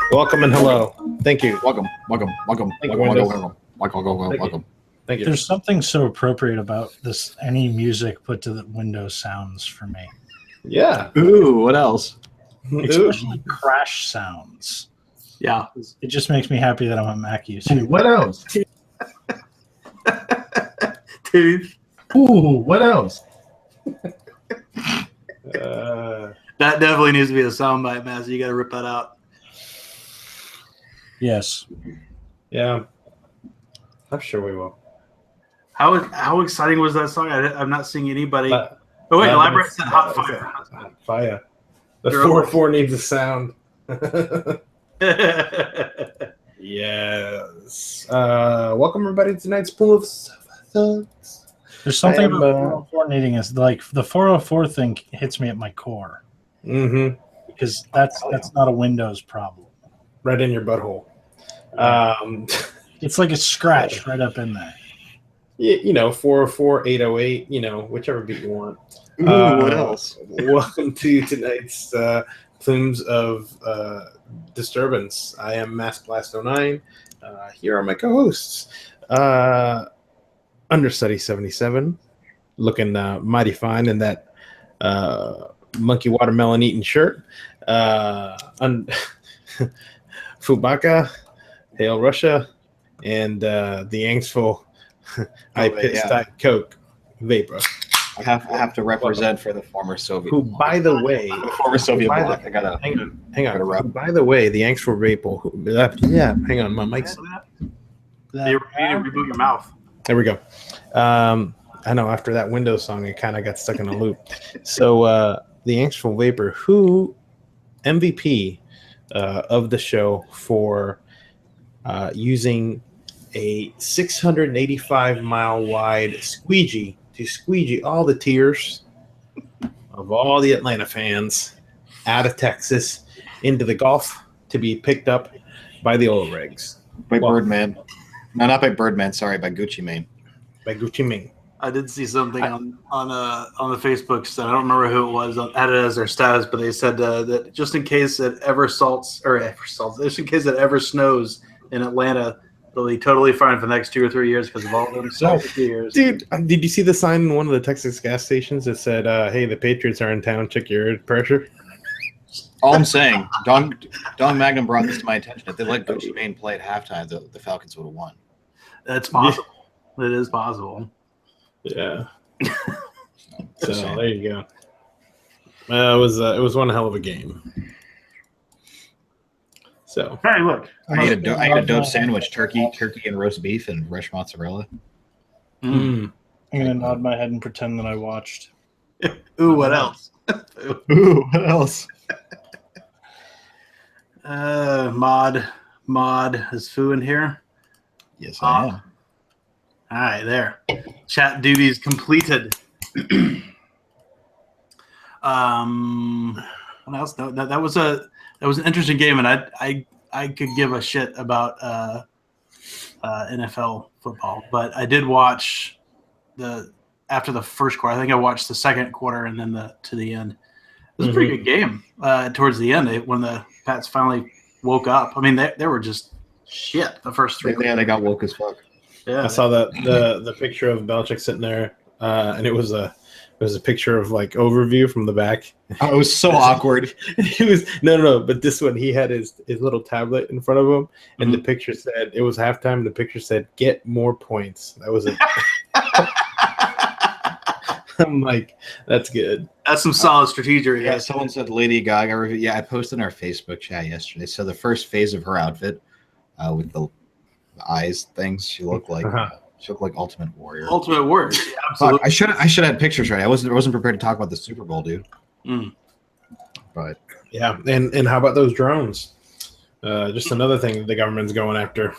Welcome and hello. Thank you. Welcome. Thank you. There's something so appropriate about this. Any music put to the Windows sounds for me. Yeah. Ooh, what else? Especially crash sounds. Yeah. It just makes me happy that I'm a Mac user. What else? Dude. Ooh, what else? That definitely needs to be a soundbite, Master. You got to rip that out. Yes. Yeah. I'm sure we will. How exciting was that song? I'm not seeing anybody. But wait, elaborate. Said hot fire. Hot fire. The 404 needs a sound. Yes. Welcome everybody to tonight's Plumes of Hazard. There's something about 404 needing is like the 404 thing hits me at my core. Mm-hmm. Because that's not a Windows problem. Right in your butthole. It's like a scratch right up in there. You know, 404, 808, you know, whichever beat you want. Ooh, what else? Welcome to tonight's Plumes of Disturbance. I am Maskblast09. Here are my co-hosts. Understudy 77, looking mighty fine in that monkey watermelon eating shirt. Fubaka, Hail Russia, and the Yangsful Diet Coke Vapor. I have to represent for the former Soviet. Who, by the way, former Soviet bloc. hang on. By the way, the Yangsful Vapor. Yeah, hang on, my mic's. You need to reboot your mouth. There we go. I know after that Windows song, it kind of got stuck in a loop. So the Yangsful Vapor, who MVP of the show for using a 685-mile wide squeegee to squeegee all the tears of all the Atlanta fans out of Texas into the Gulf to be picked up by the oil rigs. By Birdman. No, not by Birdman. Sorry, by Gucci Mane. By Gucci Mane. I did see something on the Facebook site. I don't remember who it was. Had it as their status, but they said that just in case it just in case it ever snows in Atlanta, it'll be totally fine for the next 2 or 3 years because of all them snow for 2 years. Dude, did you see the sign in one of the Texas gas stations that said, "Hey, the Patriots are in town. Check your pressure." All I'm saying, Dong Magnum brought this to my attention. If they let Gucci Mane play at halftime, the Falcons would have won. That's possible. It is possible. Yeah. So there you go. It was one hell of a game. So hey, look, I ate a dope sandwich: turkey and roast beef and fresh mozzarella. I'm gonna nod my head and pretend that I watched. Ooh, what else? Ooh, what else? Mod is Foo in here? Yes, I am. All right, there. Chat duties completed. What else? That was an interesting game, and I could give a shit about NFL football, but I did watch after the first quarter. I think I watched the second quarter and then to the end. It was a pretty good game towards the end when the Pats finally woke up. I mean, they were just shit the first 3 quarters. Yeah, they got woke as fuck. Yeah, I saw the picture of Belichick sitting there, and it was a was a picture of like overview from the back. Oh, it was so awkward. He was no, but this one he had his little tablet in front of him, and the picture said it was halftime. The picture said, "Get more points." That was it. I'm like, that's good. That's some solid strategy. Yeah, someone said Lady Gaga review. Yeah, I posted in our Facebook chat yesterday. So the first phase of her outfit, with the eyes things, she looked like Ultimate Warrior. Ultimate Warrior. Yeah, absolutely. Fuck, I should have had pictures right. I wasn't prepared to talk about the Super Bowl, dude. But yeah, and how about those drones? Just another thing the government's going after.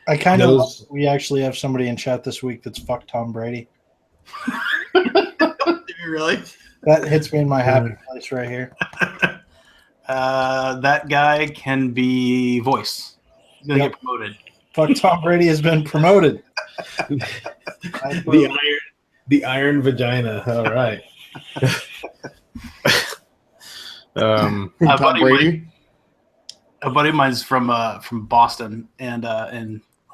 I kind of we actually have somebody in chat this week that's fuck Tom Brady. Really? That hits me in my happy place right here. That guy can be voice. He's gonna get promoted. Fuck Tom Brady has been promoted. the iron vagina. All right. Tom Brady. A buddy of mine's from Boston, and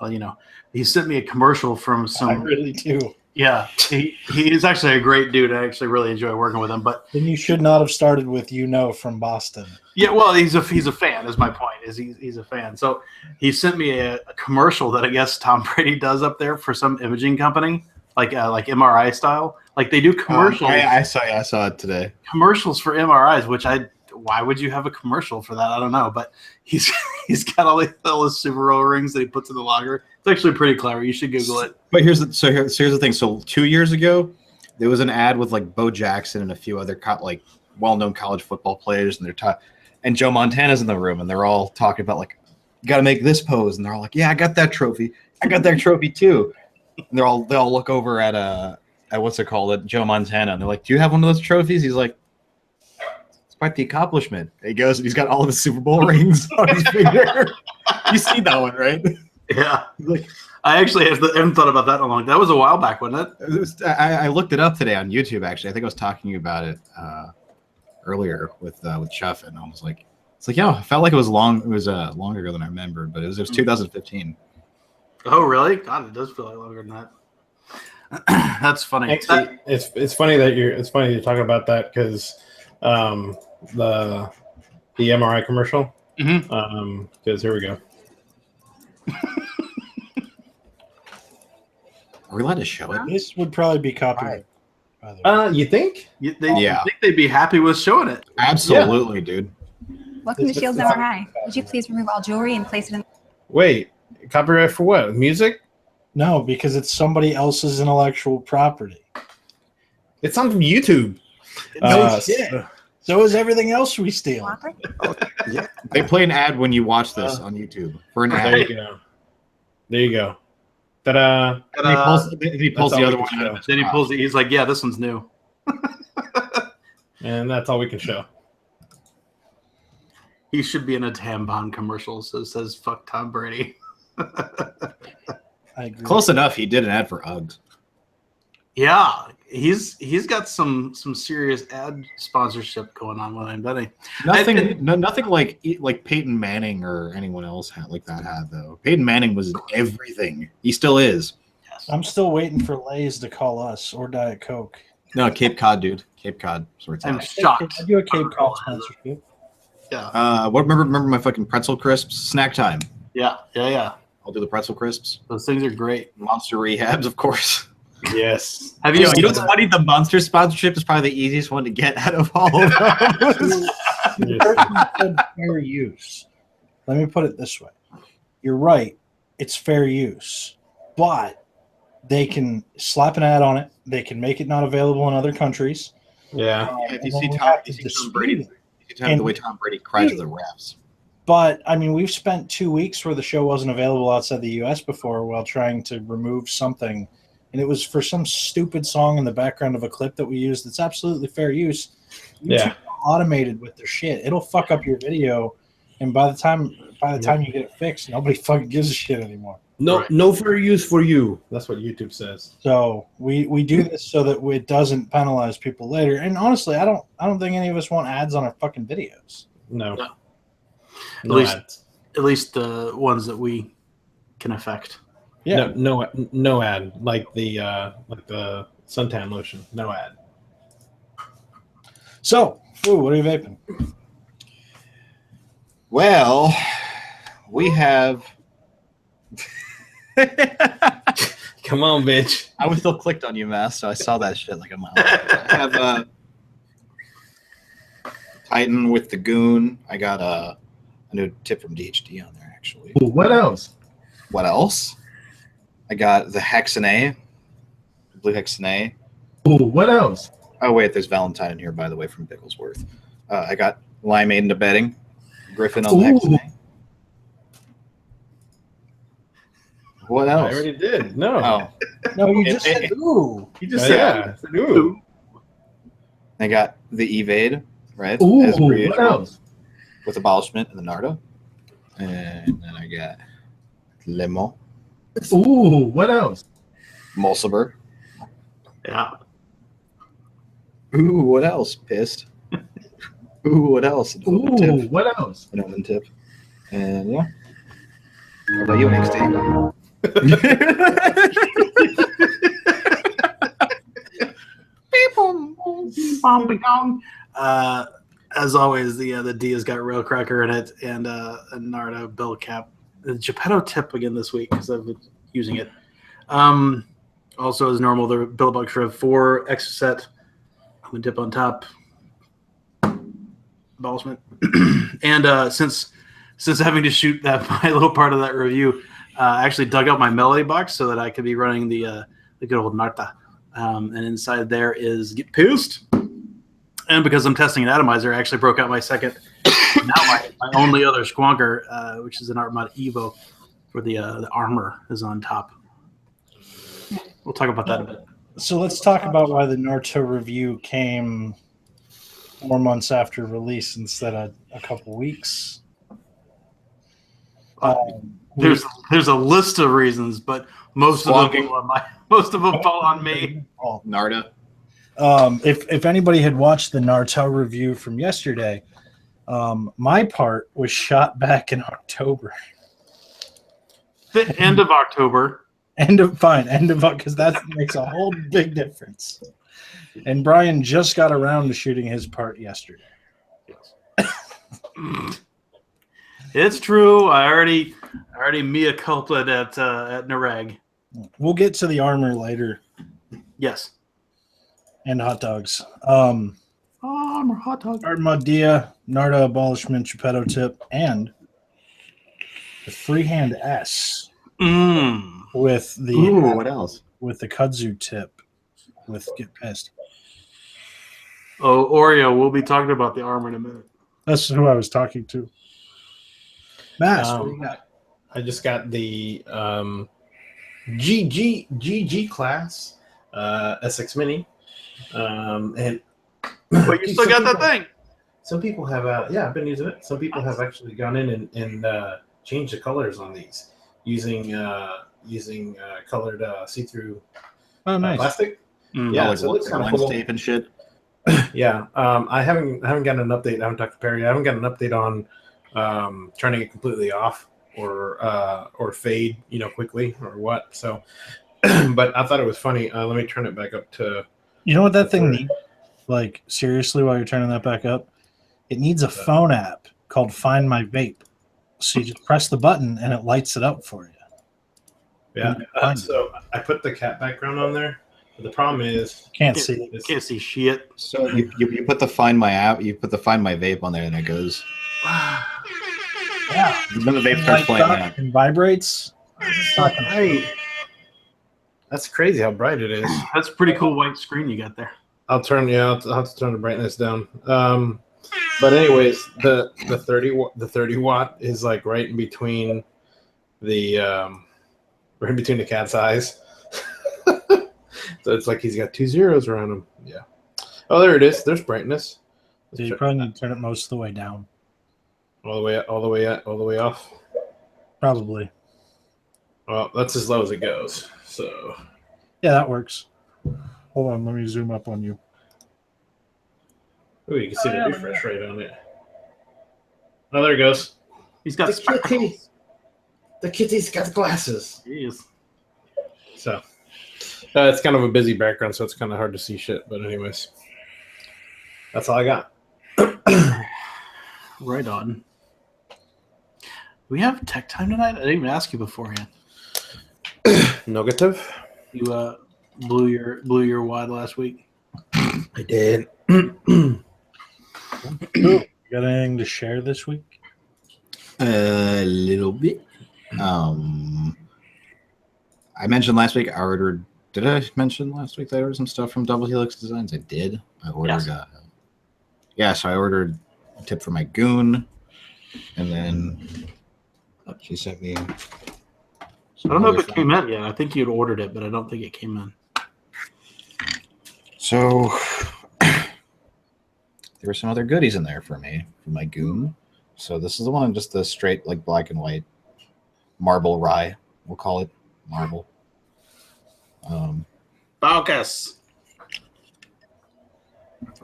well, you know, he sent me a commercial from some. I really do. Yeah, he's actually a great dude. I actually really enjoy working with him. But then you should not have started with from Boston. Yeah, well, he's a fan. Is my point. Is he's a fan. So he sent me a commercial that I guess Tom Brady does up there for some imaging company, like MRI style. Like they do commercials. I saw it today. Commercials for MRIs, which why would you have a commercial for that? I don't know, but he's got all his Super Bowl rings that he puts in the locker. It's actually pretty clever. You should Google it. But here's the thing. So 2 years ago, there was an ad with like Bo Jackson and a few other like well-known college football players, and and Joe Montana's in the room, and they're all talking about like, you got to make this pose, and they're all like, yeah, I got that trophy. I got that trophy too. And they all look over at what's it called, at Joe Montana, and they're like, do you have one of those trophies? He's like, quite the accomplishment. He goes and he's got all of his Super Bowl rings on his finger. You see that one, right? Yeah. Like, I actually haven't thought about that in a long time. That was a while back, wasn't it? I looked it up today on YouTube, actually. I think I was talking about it earlier with Chuff, and I was like, yeah, I felt like it was long. It was longer ago than I remembered, but it was 2015. Oh, really? God, it does feel like longer than that. That's funny. Actually, it's funny that you're talking about that because the MRI commercial. Because here we go. Are we allowed to show it? This would probably be copyrighted. You think? I think they'd be happy with showing it. Absolutely, dude. Welcome to Shields MRI. Would you please remove all jewelry and place it in? Wait, copyright for what? Music? No, because it's somebody else's intellectual property. It's on YouTube. So is everything else we steal. Yeah, they play an ad when you watch this on YouTube for an ad. There you go. Ta-da! He pulls the other one out. Then he pulls it. He's like, "Yeah, this one's new." And that's all we can show. He should be in a tampon commercial. So it says "fuck Tom Brady." I agree. Close enough. He did an ad for Uggs. Yeah, he's got some serious ad sponsorship going on with him, doesn't he? Nothing like Peyton Manning or anyone else had though. Peyton Manning was everything. He still is. Yes. I'm still waiting for Lay's to call us or Diet Coke. No, Cape Cod, dude. Cape Cod sorts I'm out. shocked. I do a Cape Cod sponsorship. Yeah. Remember my fucking pretzel crisps? Snack time. Yeah. I'll do the pretzel crisps. Those things are great. Monster rehabs, of course. Yes. Have you? You know what's funny? The Monster sponsorship is probably the easiest one to get out of all of them. Fair use. Let me put it this way. You're right. It's fair use. But they can slap an ad on it. They can make it not available in other countries. Yeah. If you see Tom Brady, the way Tom Brady cried to the refs. But, I mean, we've spent 2 weeks where the show wasn't available outside the U.S. before while trying to remove something. And it was for some stupid song in the background of a clip that we used. It's absolutely fair use. Yeah. Automated with their shit. It'll fuck up your video. And by the time you get it fixed, nobody fucking gives a shit anymore. No fair use for you. That's what YouTube says. So we do this so that it doesn't penalize people later. And honestly, I don't think any of us want ads on our fucking videos. No. At least the ones that we can affect. Yeah. No ad like the suntan lotion. No ad. So, what are you vaping? Well, we have. Come on, bitch. I was still clicked on you, Mass, so I saw that shit like a mile. I have Titan with the Goon. I got a new tip from DHD on there, actually. Ooh, what else? What else? I got the Hexane, blue Hexane. Ooh, what else? Oh, wait, there's Valentine in here, by the way, from Bigglesworth. I got Limeade into bedding, Griffin on the Hexane. What else? I already did. No. Oh, No, you just said ooh. You just said. Yeah. Ooh. I got the Evade, right? Ooh, as what reissued else? with Abolishment and the Nardo. And then I got Lemon, Ooh, what else? Mulciber. Yeah. Ooh, what else? Pissed. Ooh, what else? An open Ooh, tip. what else? An open tip. And yeah. How about you, NXT? As always, the D has got Rail Cracker in it and a Nardo Bill Cap. The Geppetto tip again this week because I've been using it. Also, as normal, the Billabong Shriv 4 extra set. The dip on top. Abolishment. And since having to shoot my little part of that review, I actually dug out my Melody box so that I could be running the good old Narta. And inside there is Get Pissed. And because I'm testing an atomizer, I actually broke out my second, now my only other Squonker, which is an Armour Evo, for the Armour is on top. We'll talk about that a bit. So let's talk about why the Naruto review came 4 months after release instead of a couple weeks. There's a list of reasons, but most of them fall on me. Oh, Narda. If anybody had watched the Naruto review from yesterday, my part was shot back in October. The end of October. End of because that makes a whole big difference. And Brian just got around to shooting his part yesterday. It's true. I already mea culpa at Nareg. We'll get to the Armour later Yes. and hot dogs. Armour hot dog. Armadillo, Narda Abolishment, Geppetto tip, and the Freehand S with the Ooh, what else? with the kudzu tip with Get Pissed. Oh, Oreo. We'll be talking about the Armour in a minute. That's who I was talking to. Mass, what do you got? I just got the GG class SX Mini, and But you still got that thing. Some people have, I've been using it. Some people have actually gone in and changed the colors on these using colored see-through plastic. Yeah, like so it looks kind of cool. tape and shit. Yeah, I haven't gotten an update. I haven't talked to Perry. I haven't gotten an update on turning it completely off or fade, quickly or what. So, but I thought it was funny. Let me turn it back up to. You know what that thing needs? Like, seriously, while you're turning that back up, it needs a phone app called Find My Vape. So you just press the button and it lights it up for you. Yeah. So I put the cat background on there. But the problem is Can't see it. Can't see shit. So you put the Find My app, you put the Find My Vape on there, and it goes. Yeah. Then the vape starts playing that. And vibrates. bright. That's crazy how bright it is. That's a pretty cool white screen you got there. I'll have to turn the brightness down. But anyways, the 30 watt is like right in between the cat's eyes. So it's like he's got 2 zeros around him. Yeah. Oh, there it is. There's brightness. So you probably need to turn it most of the way down. All the way off. Probably. Well, that's as low as it goes. So Yeah, that works. Hold on, let me zoom up on you. ooh, you can see the refresh rate on it. Oh, there it goes. He's got The kitty's got glasses. Jeez. So It's kind of a busy background, so it's kind of hard to see shit. But anyways, that's all I got. Right on. We have tech time tonight? I didn't even ask you beforehand. Negative. You blew your wad last week. I did. You got anything to share this week? A little bit. I mentioned last week I ordered. Did I mention last week that I ordered some stuff from Double Helix Designs? I did. I ordered. Yes. So I ordered a tip for my goon, and then she sent me. I don't know if it came in yet. I think you'd ordered it, but I don't think it came in. So there were some other goodies in there for me for my goon. So this is the one, just the straight like black and white marble rye. We'll call it marble. Focus.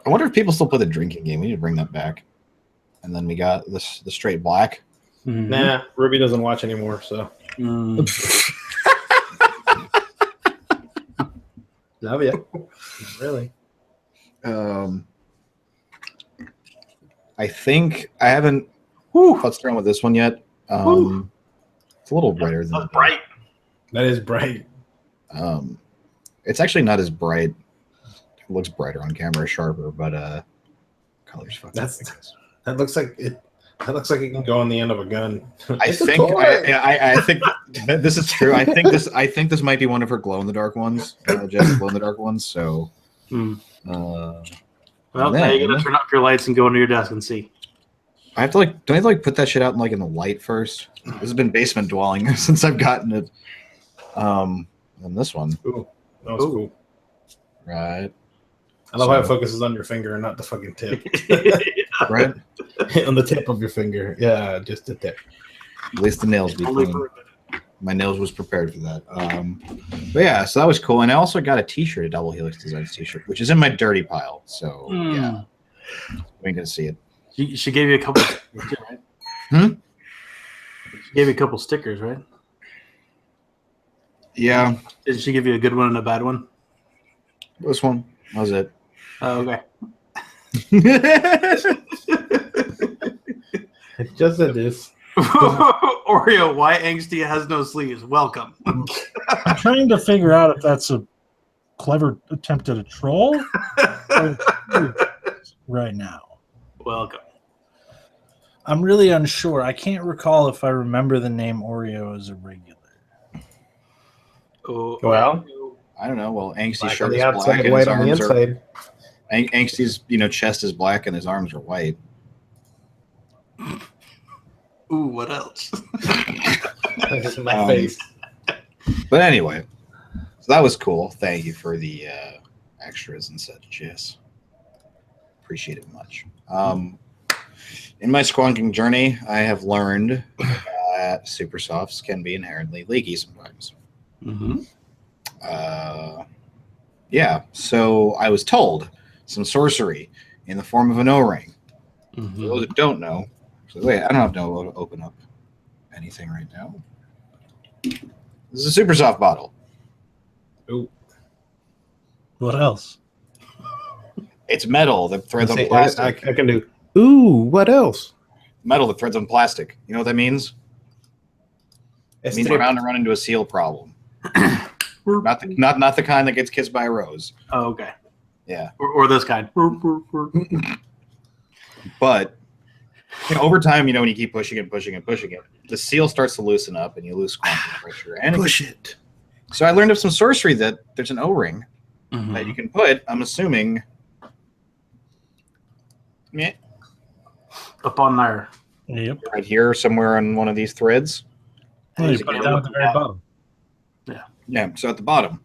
I wonder if people still play the drinking game. We need to bring that back. And then we got the straight black. Mm-hmm. Nah, Ruby doesn't watch anymore, so. Love you. Really? I think I haven't futzed around with this one yet. It's a little brighter than bright. That is bright. It's actually not as bright. It looks brighter on camera, sharper, but colors fucking. That looks like it. That looks like it can go on the end of a gun. I think this is true. I think this might be one of her glow in the dark ones. Just glow in the dark ones. So, well, now you gotta turn off your lights and go into your desk and see. I have to don't I have to put that shit out in the light first? This has been basement dwelling since I've gotten it. And this one. Ooh, that was cool. Right. I love how it focuses on your finger and not the fucking tip. Right? On the tip of your finger. Yeah, just the tip. At least the nails be clean. My nails was prepared for that. But yeah, so that was cool. And I also got a t-shirt, a Double Helix Designs t-shirt, which is in my dirty pile. So yeah. We ain't gonna see it. She gave you a couple stickers too, right? She gave you a couple stickers, right? Yeah. Did she give you a good one and a bad one? This one. That was it. Oh, okay. Just a this. Oreo, why Angsty has no sleeves? Welcome. I'm trying to figure out if that's a clever attempt at a troll or right now. Welcome. I'm really unsure. I can't recall if I remember the name Oreo as a regular. Oh, Well, I don't know. Well, Angsty's black shirt on the is black outside, and white his on the arms are. inside. Angsty's chest is black and his arms are white. Ooh, what else? That's in my face. But anyway, so that was cool. Thank you for the extras and such. Yes, appreciate it much. In my squonking journey, I have learned that super softs can be inherently leaky sometimes. Yeah, so I was told some sorcery in the form of an O-ring. For those that don't know, so wait, I don't have to open up anything right now. This is a super soft bottle. Ooh. What else? It's metal that threads on plastic. I can do. Ooh, what else? Metal that threads on plastic. You know what that means? It means we're bound to run into a seal problem. Not the kind that gets kissed by a rose. Oh, okay. Yeah. Or this kind. But over time, when you keep pushing it, the seal starts to loosen up and you lose squonking pressure. And Push it. So I learned of some sorcery that there's an O-ring that you can put, I'm assuming, up on there. Yep. right here somewhere on one of these threads. You put it down at the very bottom. Yeah, so at the bottom.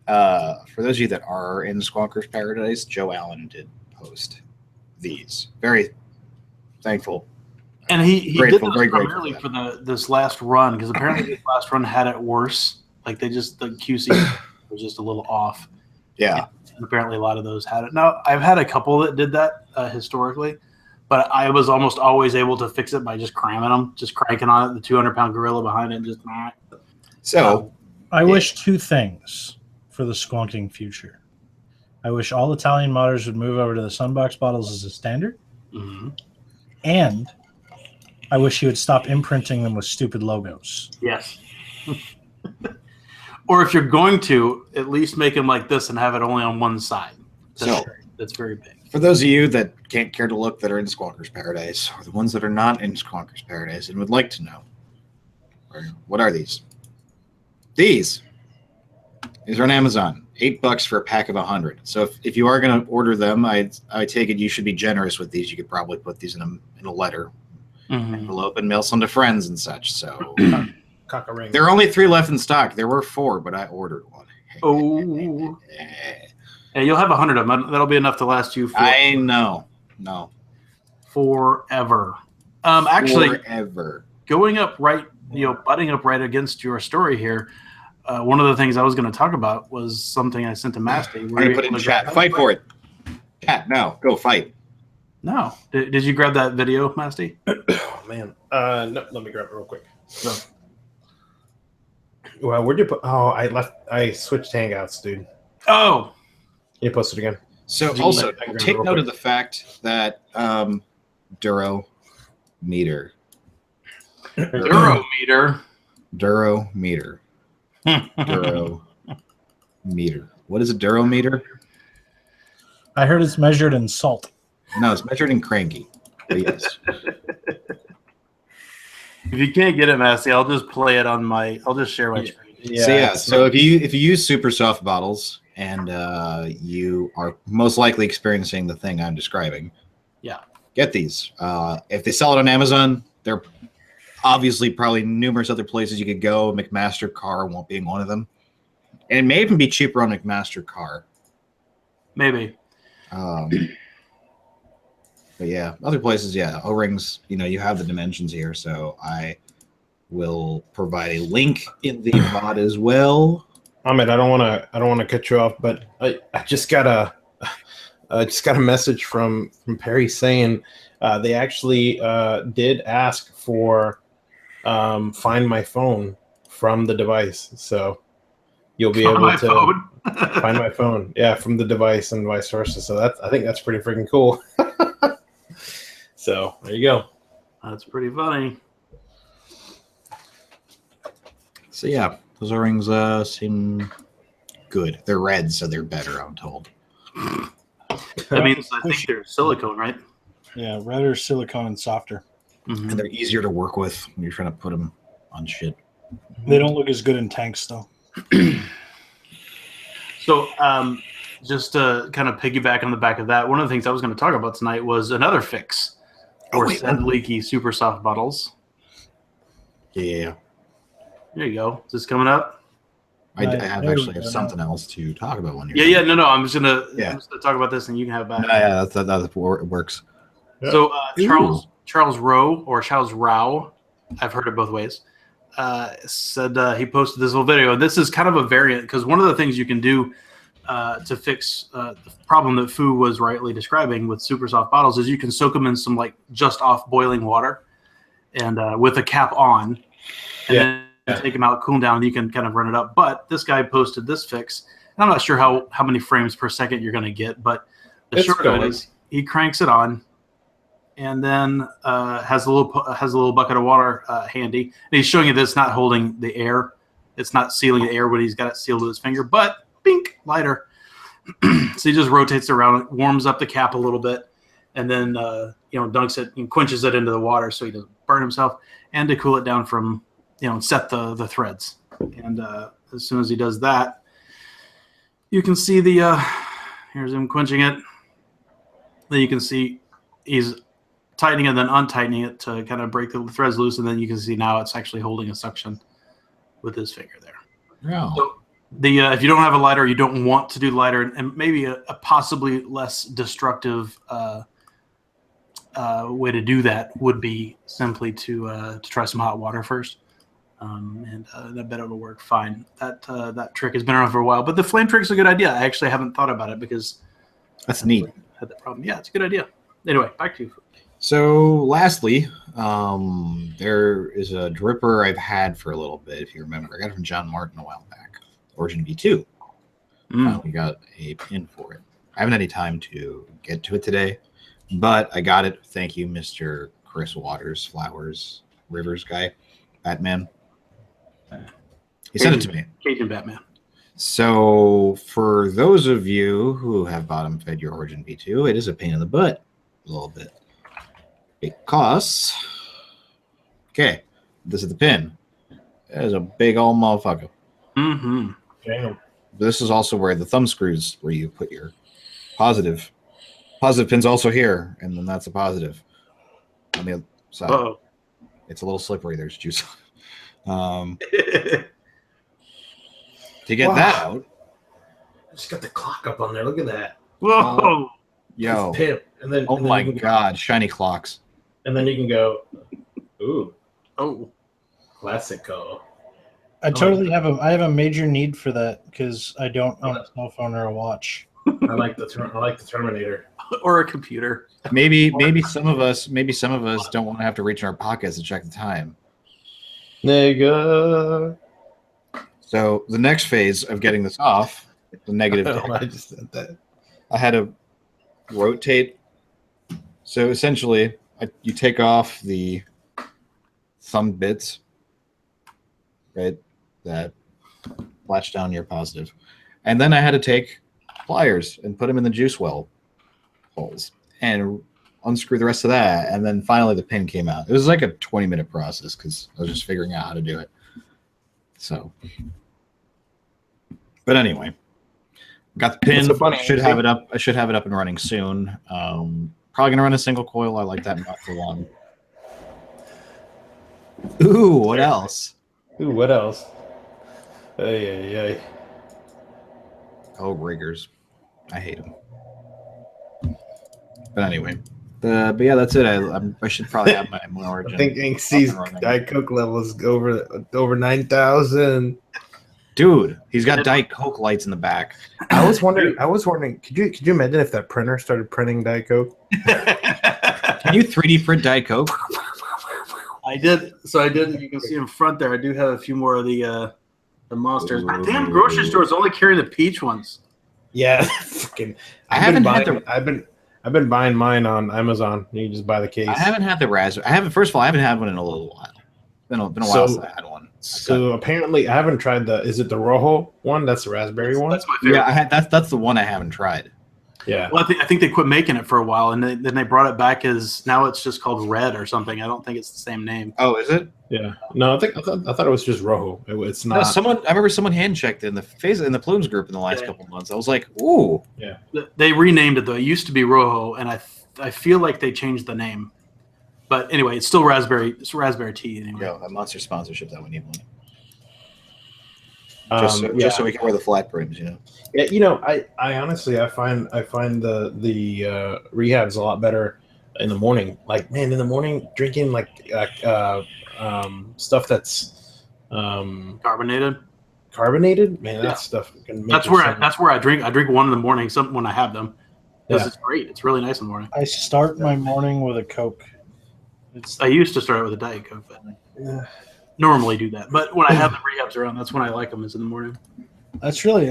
For those of you that are in Squonker's Paradise, Joe Allen did post these. Very thankful. And he Grateful, did very this grateful primarily for for this last run, because apparently this last run had it worse. Like the QC was just a little off. Yeah. And apparently a lot of those had it. Now, I've had a couple that did that historically, but I was almost always able to fix it by just cramming them, just cranking on it, the 200-pound gorilla behind it, just So I wish two things for the squonking future. I wish all Italian modders would move over to the Sunbox bottles as a standard. Mm-hmm. And I wish he would stop imprinting them with stupid logos. Yes. Or if you're going to, at least make them like this and have it only on one side. That's very big. For those of you that can't care to look that are in Squonker's Paradise, or the ones that are not in Squonker's Paradise and would like to know, what are these? These are on Amazon. $8 for a pack of 100. So if you are going to order them, I take it you should be generous with these. You could probably put these in a letter, envelope, and mail some to friends and such. So Cock a ring. there are only 3 left in stock. There were 4, but I ordered one. Oh. Yeah, you'll have 100 of them. That'll be enough to last you I know. No. forever. Actually, Forever. going up right, butting up right against your story here. One of the things I was going to talk about was something I sent to Masty. I'm going to put it in chat. Fight for it. Chat, now. Go fight. No. Did you grab that video, Masty? Oh, man. No, let me grab it real quick. No. Well, where'd you put? Oh, I switched hangouts, dude. Oh. You post it again. So Gee, also, I can grab it take real note quick. of the fact that Durometer. Durometer. Durometer. Durometer. What is a durometer? I heard it's measured in salt. No, it's measured in cranky. But yes. If you can't get it, Masty, I'll just play it on I'll just share my screen. So if you use super soft bottles and you are most likely experiencing the thing I'm describing, get these. If they sell it on Amazon, they're obviously probably numerous other places you could go. McMaster Car won't be one of them, and it may even be cheaper on McMaster Car. Maybe. But yeah, other places, O-rings. You have the dimensions here, so I will provide a link in the VOD as well. Ahmed, I don't want to cut you off, but I just got a message from Perry saying they actually did ask for Find My Phone from the device, so you'll be able to find my phone, from the device and vice versa. So I think that's pretty freaking cool. So there you go. That's pretty funny. So yeah, those O-rings seem good. They're red, so they're better, I'm told. That means I think they're silicone, right? Yeah, redder silicone and softer. Mm-hmm. And they're easier to work with when you're trying to put them on shit. They don't look as good in tanks, though. So, just to kind of piggyback on the back of that, one of the things I was going to talk about tonight was another fix for said leaky super soft bottles. Yeah. There you go. Is this coming up? I actually have something else to talk about when you're No. I'm just gonna talk about this, and you can have it back. That's it works. So Charles Rowe or Charles Rao, I've heard it both ways, said he posted this little video, and this is kind of a variant because one of the things you can do to fix the problem that Fu was rightly describing with super soft bottles is you can soak them in some just off boiling water, and with a cap on, and then take them out, cool them down, and you can kind of run it up. But this guy posted this fix, and I'm not sure how many frames per second you're going to get, but the short of it is he cranks it on, and then has a little bucket of water handy. And he's showing you that it's not holding the air, it's not sealing the air when he's got it sealed with his finger, but bink, lighter. So he just rotates it around, warms up the cap a little bit, and then dunks it and quenches it into the water so he doesn't burn himself, and to cool it down from set the threads. And as soon as he does that, you can see here's him quenching it. Then you can see he's tightening and then untightening it to kind of break the threads loose, and then you can see now it's actually holding a suction with his finger there. Yeah. So if you don't have a lighter, you don't want to do lighter, and maybe a possibly less destructive way to do that would be simply to try some hot water first. And I bet it'll work fine. That trick has been around for a while, but the flame trick is a good idea. I actually haven't thought about it because that's neat. Had that problem. Yeah, it's a good idea. Anyway, back to you. So, lastly, there is a dripper I've had for a little bit. If you remember, I got it from John Martin a while back. Origin V2. Finally got a pin for it. I haven't had any time to get to it today, but I got it. Thank you, Mr. Chris Waters, Flowers, Rivers guy, Batman. He sent it to me. Cajun Batman. So for those of you who have bottom fed your Origin V2, it is a pain in the butt a little bit. Because, okay, this is the pin. That is a big old motherfucker. Mm-hmm. Damn. This is also where the thumb screws, where you put your positive. Positive pin's also here, and then that's a positive on the other side. Uh-oh. It's a little slippery. There's juice. To get that out, Just got the clock up on there. Look at that. Whoa. yo, Pimp. And then, oh and then my you can- god, shiny clocks. And then you can go, ooh, Oh. classico. I totally have a major need for that because I don't own a cell phone or a watch. I like the Terminator. Or a computer. Maybe some of us don't want to have to reach in our pockets to check the time. Nigga. So the next phase of getting this off, the negative, I just said that. I had to rotate. So essentially, you take off the thumb bits, right, that latch down your positive. And then I had to take pliers and put them in the juice well holes and unscrew the rest of that. And then finally the pin came out. It was like a 20-minute process because I was just figuring out how to do it. So, but anyway, got the pin. That's so funny. I should have it up and running soon. Probably gonna run a single coil. I like that not for long. Ooh, what else? Ooh, what else? Hey. Oh, riggers. I hate them. But anyway, but yeah, that's it. I should probably have my Origin. I think Inksy's Diet Coke levels over 9,000. Dude, he's got Diet Coke lights in the back. I was wondering. Could you imagine if that printer started printing Diet Coke? Can you 3D print Diet Coke? I did. So I did. You can see in front there. I do have a few more of the monsters. Ooh. Damn, grocery stores only carrying the peach ones. Yeah, fucking. I've been buying mine on Amazon. You just buy the case. I haven't had the raspberry. First of all, I haven't had one in a little while. Been a while since I had one. So apparently, I haven't tried is it the Rojo one? That's the raspberry one. That's my favorite. Yeah, that's the one I haven't tried. Yeah. Well, I think they quit making it for a while, and then they brought it back as now it's just called Red or something. I don't think it's the same name. Oh, is it? Yeah. No, I thought it was just Rojo. It's not. No, I remember someone hand checked it in the Plumes group in the last couple of months. I was like, ooh. Yeah. They renamed it though. It used to be Rojo, and I feel like they changed the name. But anyway, it's still raspberry. It's raspberry tea anyway. Yo, a monster sponsorship that we need one. Yeah. Just so we can wear the flat brims, you know. Yeah, I honestly I find the rehabs a lot better in the morning. Like, man, in the morning drinking stuff that's Carbonated. man, that stuff can make That's where I drink. I drink one in the morning. When I have them, because it's great. It's really nice in the morning. I start my morning with a Coke. I used to start with a Diet Coke, but normally do that. But when I have the rehabs around, that's when I like them. Is in the morning. That's really,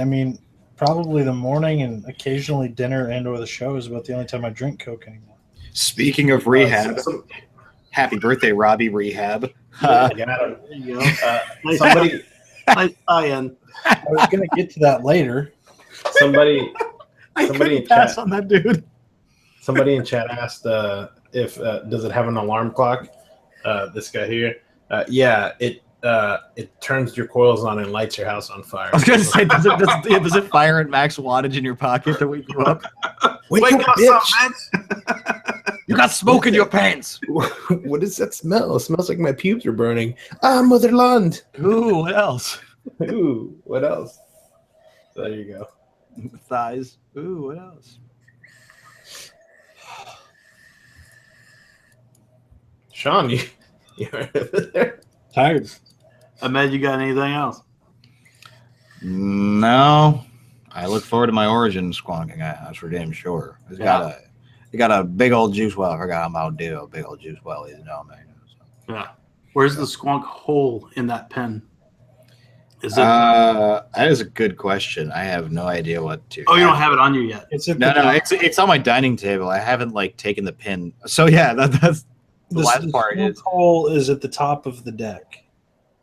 probably the morning and occasionally dinner and or the show is about the only time I drink Coke anymore. Speaking of rehab, happy birthday, Robbie Rehab. Got him. There you go. Somebody Nice tie-in. I was going to get to that later. somebody Somebody in pass chat. on that dude. Somebody in chat asked if does it have an alarm clock? This guy here. Yeah, it turns your coils on and lights your house on fire. I was going to say, does it fire at max wattage in your pocket to wake you up? Wake up, bitch! You got smoke in your pants. What does that smell? It smells like my pubes are burning. Ah, motherland. Ooh, what else? Ooh, what else? So there you go. Thighs. Ooh, what else? Sean, you're there. Tired. Ahmed, you got anything else? No. I look forward to my Origin squonking. That's for damn sure. It's got a big old juice well. I forgot about a big old juice well. You know, man. Yeah. Where's the squonk hole in that pen? Is it? That is a good question. I have no idea what to. Oh, you don't have it on you yet. It's at No, the no, top. it's on my dining table. I haven't like taken the pin. So yeah, that's the last part. The Is hole is at the top of the deck.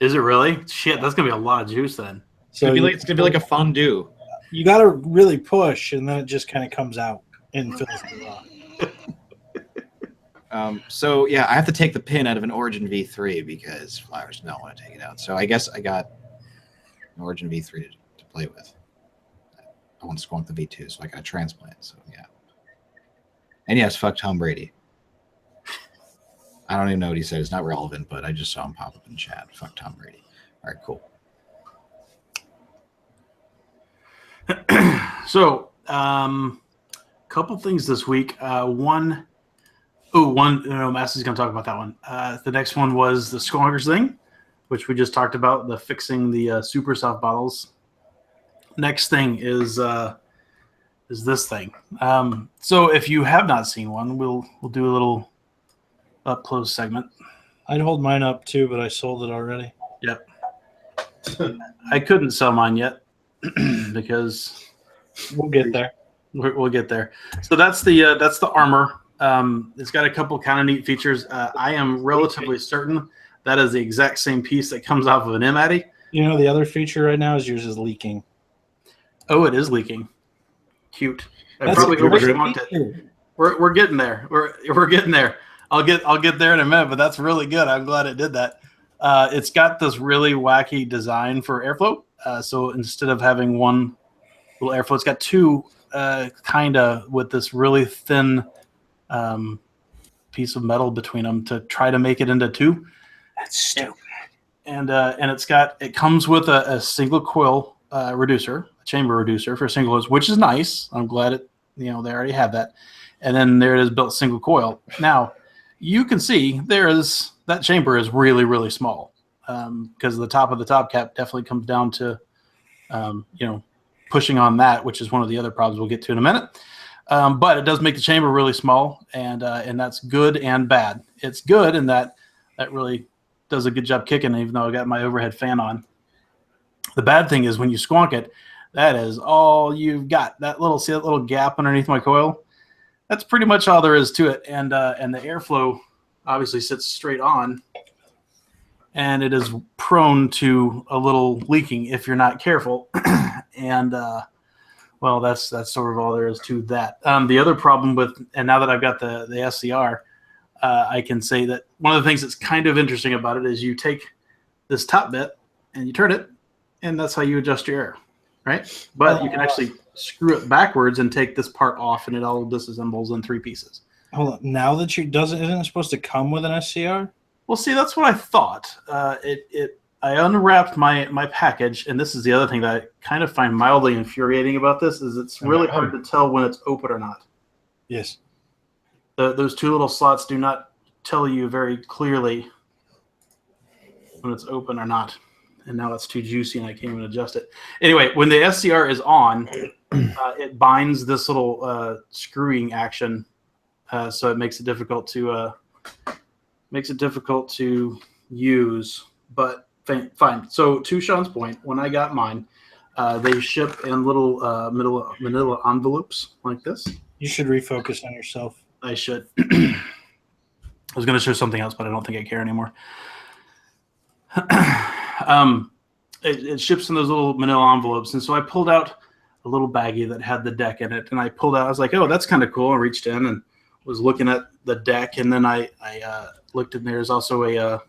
Is it really? Shit, that's gonna be a lot of juice then. So it's gonna be like a fondue. you got to really push, and then it just kind of comes out and fills the rock. So yeah, I have to take the pin out of an Origin V3 because Flowers don't want to take it out. So I guess I got an Origin V3 to play with. I want to squonk the V2, so I got a transplant. So yeah. And yes, fuck Tom Brady. I don't even know what he said. It's not relevant, but I just saw him pop up in chat. Fuck Tom Brady. All right, cool. So, couple things this week. One, Massey's going to talk about that one. The next one was the Squonkers thing, which we just talked about, the fixing the super soft bottles. Next thing is this thing. So if you have not seen one, we'll do a little up close segment. I'd hold mine up too, but I sold it already. Yep. I couldn't sell mine yet because We'll get there. we'll get there. So that's the Armour. It's got a couple kind of neat features. I am relatively certain that is the exact same piece that comes off of an M-Addy. You know, the other feature right now is yours is leaking. Oh, it is leaking. Cute. I That's probably a great overswung it. feature. We're getting there. We're getting there. I'll get there in a minute, but that's really good. I'm glad it did that. It's got this really wacky design for airflow. So instead of having one little airflow, it's got two kind of with this really thin piece of metal between them to try to make it into two. That's stupid. And it comes with a single coil reducer, a chamber reducer for single coils, which is nice. I'm glad they already have that. And then there it is built single coil. Now you can see that chamber is really, really small because the top of the top cap definitely comes down to, pushing on that, which is one of the other problems we'll get to in a minute. But it does make the chamber really small, and that's good and bad. It's good in that really does a good job kicking, even though I got my overhead fan on. The bad thing is when you squonk it, that is all you've got. That little gap underneath my coil, that's pretty much all there is to it. And the airflow obviously sits straight on, and it is prone to a little leaking if you're not careful. And that's sort of all there is to that. The other problem and now that I've got the SCR, I can say that one of the things that's kind of interesting about it is you take this top bit and you turn it, and that's how you adjust your air, right? But you can actually screw it backwards and take this part off, and it all disassembles in three pieces. Hold on. Now that isn't it supposed to come with an SCR? Well, see, that's what I thought. I unwrapped my package, and this is the other thing that I kind of find mildly infuriating about this is it's really hard to tell when it's open or not. Yes. Those two little slots do not tell you very clearly when it's open or not. And now it's too juicy, and I can't even adjust it. Anyway, when the SCR is on, it binds this little screwing action, so it makes it difficult to use. But fine. So to Sean's point, when I got mine, they ship in little manila envelopes like this. You should refocus on yourself. I should. I was going to show something else, but I don't think I care anymore. It ships in those little manila envelopes, and so I pulled out a little baggie that had the deck in it, and I was like, oh, that's kind of cool. I reached in and was looking at the deck, and then I looked in. There's also a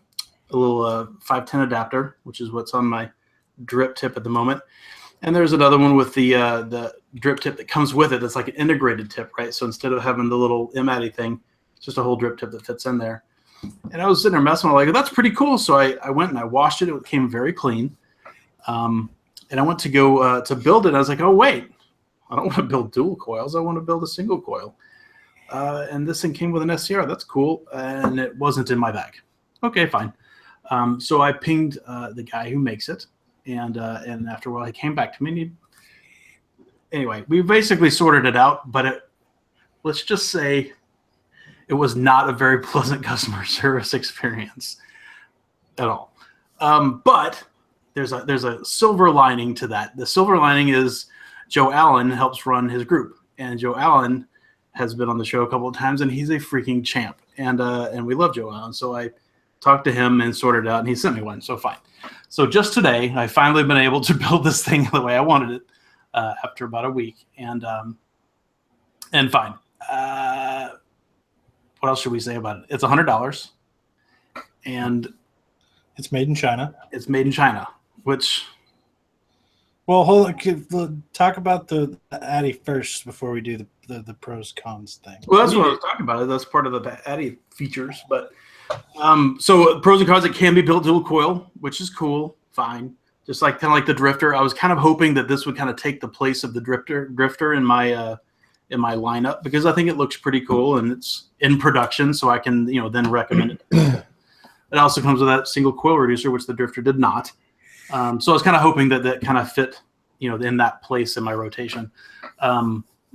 little 510 adapter, which is what's on my drip tip at the moment. And there's another one with the drip tip that comes with it. It's like an integrated tip, right? So instead of having the little M-Addy thing, it's just a whole drip tip that fits in there. And I was sitting there messing with it, like, that's pretty cool. So I went and I washed it. It came very clean. And I went to go to build it. I was like, oh, wait, I don't want to build dual coils. I want to build a single coil. And this thing came with an SCR. That's cool. And it wasn't in my bag. Okay, fine. So I pinged the guy who makes it. And after a while, he came back to me. Anyway, we basically sorted it out. But let's just say it was not a very pleasant customer service experience at all. But there's a silver lining to that. The silver lining is Joe Allen helps run his group, and Joe Allen has been on the show a couple of times, and he's a freaking champ, and we love Joe Allen. So I talked to him and sorted it out, and he sent me one. So fine. So just today, I finally been able to build this thing the way I wanted it after about a week, and fine. What else should we say about it? It's $100, and It's made in China. it's made in China, which Well, hold on. Talk about the Addy first before we do the pros cons thing. well, that's what I was talking about. That's part of the Addy features. But so pros and cons, it can be built dual coil, which is cool, fine. Just like kind of like the Drifter. I was kind of hoping that this would kind of take the place of the Drifter in my lineup, because I think it looks pretty cool and it's in production, so I can then recommend it. It also comes with that single coil reducer, which the Drifter did not. So I was kind of hoping that kind of fit, in that place in my rotation.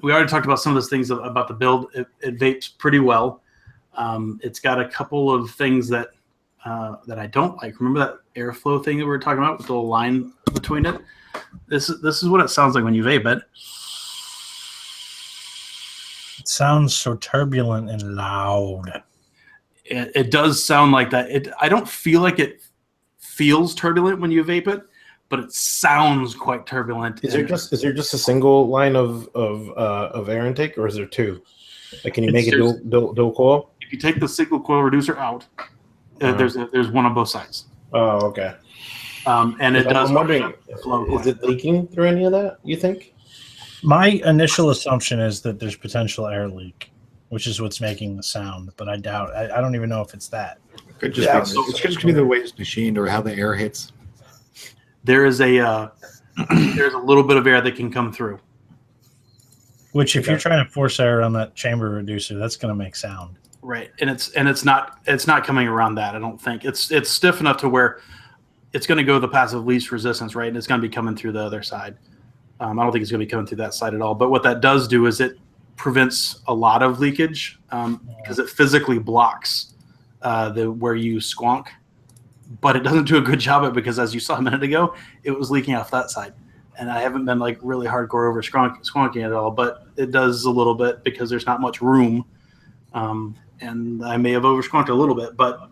We already talked about some of those things about the build. It vapes pretty well. It's got a couple of things that I don't like. Remember that airflow thing that we were talking about with the little line between it? This is what it sounds like when you vape it. It sounds so turbulent and loud. It does sound like that. I don't feel like it feels turbulent when you vape it, but it sounds quite turbulent. Is there just a single line of air intake, or is there two? Like, can you make it dual coil? If you take the single coil reducer out, there's one on both sides. Oh, okay. And it does. I'm wondering, flow is it leaking through any of that, you think? My initial assumption is that there's potential air leak, which is what's making the sound, but I doubt. I don't even know if it's that. Could just be, it's just be the way it's machined or how the air hits. There is there's a little bit of air that can come through. Which, if you're trying to force air on that chamber reducer, that's going to make sound. Right, and it's not coming around that. I don't think it's stiff enough to where it's going to go the path of least resistance, right? And it's going to be coming through the other side. I don't think it's going to be coming through that side at all. But what that does do is it prevents a lot of leakage because it physically blocks where you squonk. But it doesn't do a good job of it because, as you saw a minute ago, it was leaking off that side. And I haven't been like really hardcore over squonking at all, but it does a little bit because there's not much room. And I may have over squonked a little bit, but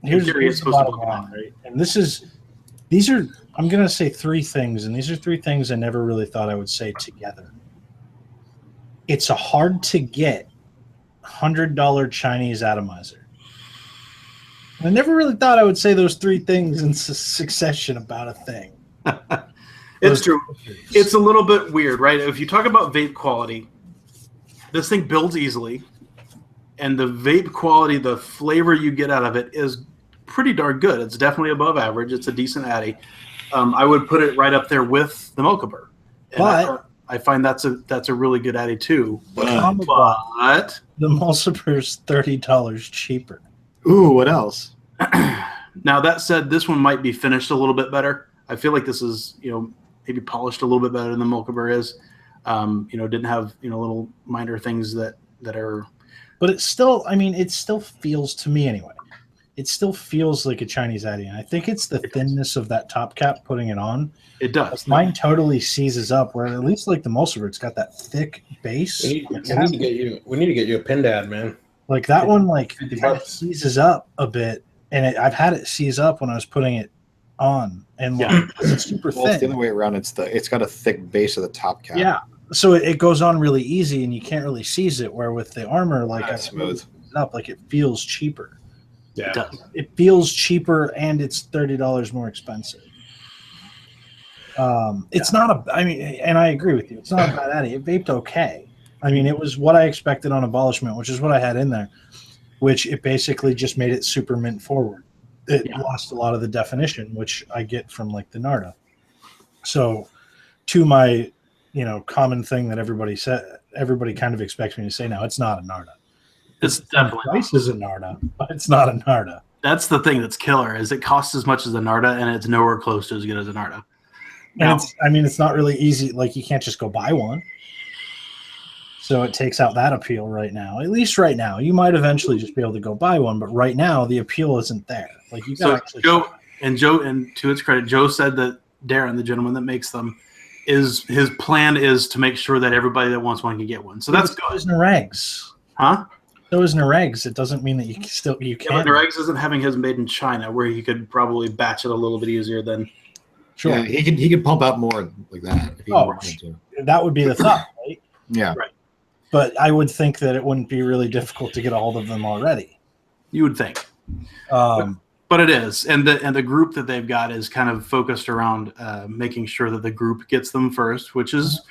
Here's it's the supposed to bottom be line, right? And these are I'm going to say three things, and these are three things I never really thought I would say together. It's a hard to get $100 Chinese atomizer. I never really thought I would say those three things in succession about a thing. It's true. It's a little bit weird, right? If you talk about vape quality, this thing builds easily, and the vape quality, the flavor you get out of it is pretty darn good. It's definitely above average. It's a decent Addy. I would put it right up there with the Mocha Burr. But I find that's a really good Addy too. But the Mulciper's $30 cheaper. Ooh, what else? Now that said, this one might be finished a little bit better. I feel like this is maybe polished a little bit better than the Mocha Burr is. Didn't have little minor things that are. But it still, it still feels, to me anyway, it still feels like a Chinese Addy. And I think it's the thinness of that top cap putting it on. It does. Mine totally seizes up, where at least like the Mulciper, it's got that thick base. We need to get you a pin dad, man. Like that one, like it seizes up a bit, and I've had it seize up when I was putting it on, and it's super thin. It's the other way around. It's got a thick base of the top cap. Yeah, so it goes on really easy, and you can't really seize it. Where with the Armour, like I smooth it up, like it feels cheaper. Yeah, it feels cheaper, and it's $30 more expensive. It's not and I agree with you. It's not a bad Addy. It vaped okay. It was what I expected on abolishment, which is what I had in there, which it basically just made it super mint forward. It lost a lot of the definition, which I get from like the Narda. So to my, common thing that everybody kind of expects me to say now, it's not a Narda. It's definitely price is a Narda, but it's not a Narda. That's the thing that's killer, is it costs as much as a Narda, and it's nowhere close to as good as a Narda. Now, it's not really easy. Like, you can't just go buy one. So it takes out that appeal right now. At least right now. You might eventually just be able to go buy one, but right now the appeal isn't there. Like, you got So And Joe, and to its credit, Joe said that Darren, the gentleman that makes them, his plan is to make sure that everybody that wants one can get one. So that's good. Those Naregs. Huh? Those Naregs. It doesn't mean that you Yeah, can. but Naregs isn't having his made in China, where he could probably batch it a little bit easier than. Sure. Yeah, he could pump out more like that if he wanted to. That would be the thought, right? Yeah. Right. But I would think that it wouldn't be really difficult to get a hold of them already. You would think. But it is, and the group that they've got is kind of focused around making sure that the group gets them first, which is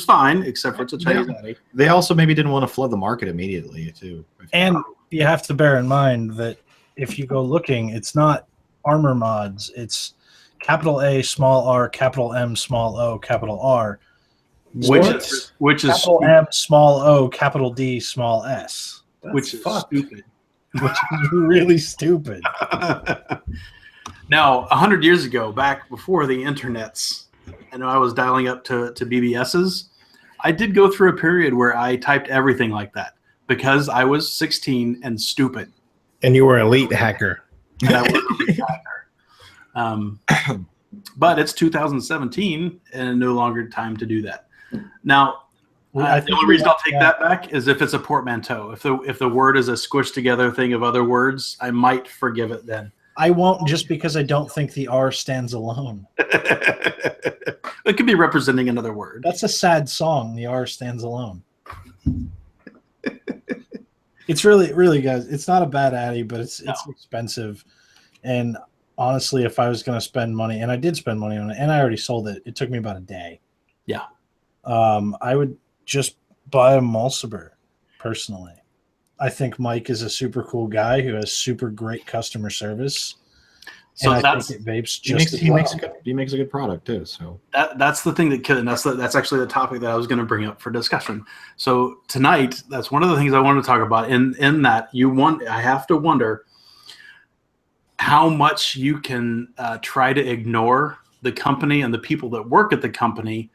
fine, except for it's a Chinese addy. They also maybe didn't want to flood the market immediately too. And you have to bear in mind that if you go looking, it's not Armour mods. It's capital A, small r, capital M, small o, capital R. Which is capital M, small o, capital D, small s. Which is stupid. Which is really stupid. Now, 100 years ago, back before the internets, I know I was dialing up to BBSs. I did go through a period where I typed everything like that because I was 16 and stupid. And you were an elite hacker. And I was an elite hacker. But it's 2017 and no longer time to do that. Now, the only reason I'll take that back is if it's a portmanteau. If the word is a squished together thing of other words, I might forgive it then. I won't, just because I don't think the R stands alone. It could be representing another word. That's a sad song. The R stands alone. It's really, guys. It's not a bad addy, but it's expensive. And honestly, if I was going to spend money, and I did spend money on it, and I already sold it, it took me about a day. Yeah. I would just buy a Mulciber, personally. I think Mike is a super cool guy who has super great customer service. So and that's I think it vapes he makes a good product too. So that's the thing that could, and that's actually the topic that I was going to bring up for discussion. So tonight, that's one of the things I wanted to talk about. In that, I have to wonder how much you can try to ignore the company and the people that work at the company,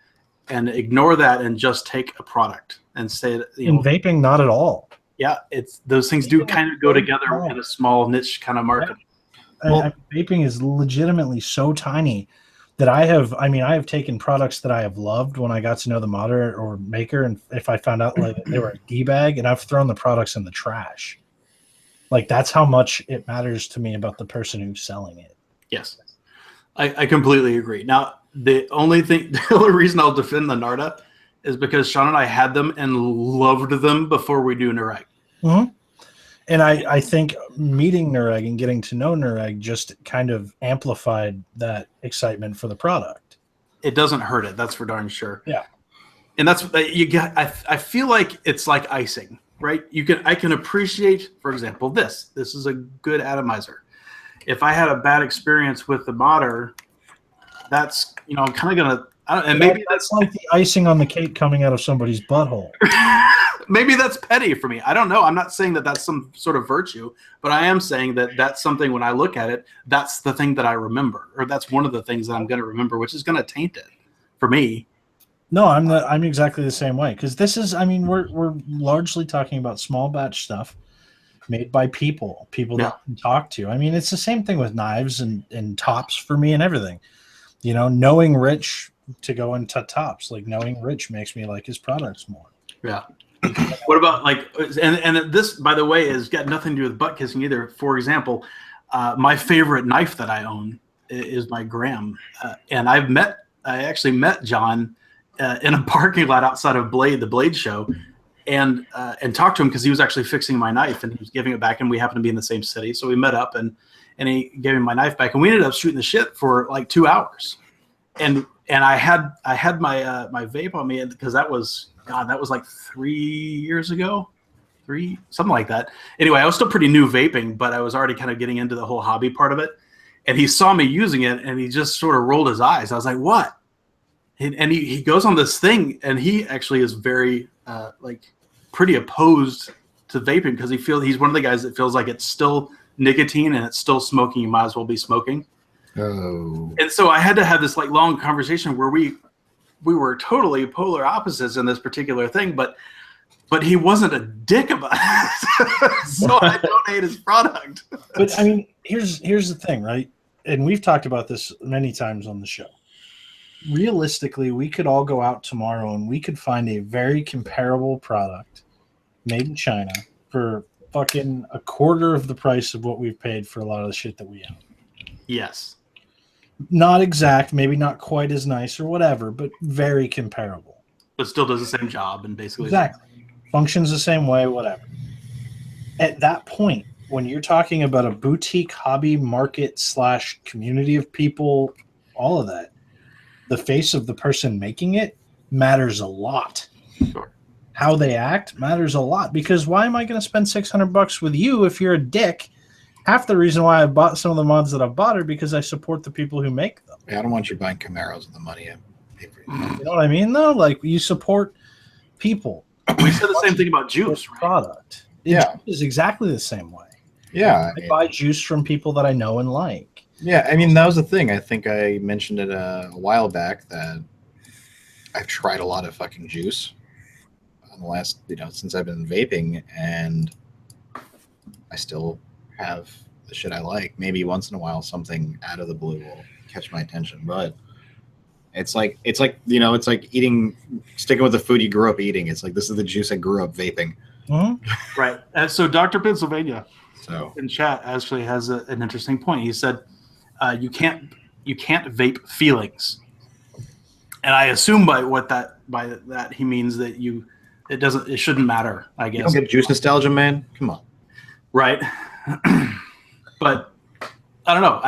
and ignore that and just take a product and say that, in vaping, not at all. Yeah, those things do kind of go together in a small niche kind of market. Vaping is legitimately so tiny that I have taken products that I have loved when I got to know the modder or maker, and if I found out like they were a D-bag, and I've thrown the products in the trash. Like, that's how much it matters to me about the person who's selling it. Yes, I completely agree. Now, the only reason I'll defend the Narda is because Sean and I had them and loved them before we do Nareg. Mm-hmm. And I think meeting Nareg and getting to know Nareg just kind of amplified that excitement for the product. It doesn't hurt it, that's for darn sure. Yeah. And that's you get. I feel like it's like icing, right? I can appreciate, for example, this is a good atomizer. If I had a bad experience with the modder, that's, I'm kind of gonna, and maybe that's like the icing on the cake coming out of somebody's butthole. Maybe that's petty for me. I don't know. I'm not saying that that's some sort of virtue, but I am saying that that's something, when I look at it, that's the thing that I remember, or that's one of the things that I'm going to remember, which is going to taint it for me. No, I'm exactly the same way, because this is, we're largely talking about small batch stuff made by people that you can talk to. It's the same thing with knives and tops for me and everything. Knowing Rich to go into tops, like knowing Rich makes me like his products more. Yeah. What about and this, by the way, has got nothing to do with butt kissing either. For example, my favorite knife that I own is my Graham, and I actually met John in a parking lot outside of the Blade show, and talked to him because he was actually fixing my knife and he was giving it back, and we happened to be in the same city, so we met up and he gave me my knife back, and we ended up shooting the shit for like 2 hours, and I had my my vape on me, because that was like 3 years ago, something like that. Anyway, I was still pretty new vaping, but I was already kind of getting into the whole hobby part of it. And he saw me using it, and he just sort of rolled his eyes. I was like, "What?" And he goes on this thing, and he actually is very pretty opposed to vaping, because he's one of the guys that feels like it's still nicotine and it's still smoking. You might as well be smoking. Oh. And so I had to have this like long conversation where we were totally polar opposites in this particular thing, but he wasn't a dick about it. So I don't hate his product. But here's the thing, right? and we've talked about this many times on the show. Realistically, we could all go out tomorrow and we could find a very comparable product made in China for fucking a quarter of the price of what we've paid for a lot of the shit that we own. Yes. Not exact, maybe not quite as nice or whatever, but very comparable. But still does the same job and basically Exactly. Functions the same way, whatever. At that point, when you're talking about a boutique hobby market / community of people, all of that, the face of the person making it matters a lot. Sure. How they act matters a lot, because why am I going to spend $600 with you if you're a dick? Half the reason why I bought some of the mods that I've bought are because I support the people who make them. Yeah, I don't want you buying Camaros with the money I pay for you. You know what I mean, though? Like, you support people. We said the same thing about juice, right? Product. Yeah. It is exactly the same way. Yeah. I buy juice from people that I know and like. Yeah, I mean, that was the thing. I think I mentioned it a while back that I've tried a lot of fucking juice on the last, since I've been vaping, and I still have the shit I like. Maybe once in a while something out of the blue will catch my attention, but it's like sticking with the food you grew up eating. It's like, this is the juice I grew up vaping. Mm-hmm. Right. So Dr. Pennsylvania So in chat actually has an interesting point. He said, you can't vape feelings. And I assume by that he means that it shouldn't matter, I guess. you don't get juice nostalgia, man. Come on. Right. But I don't know.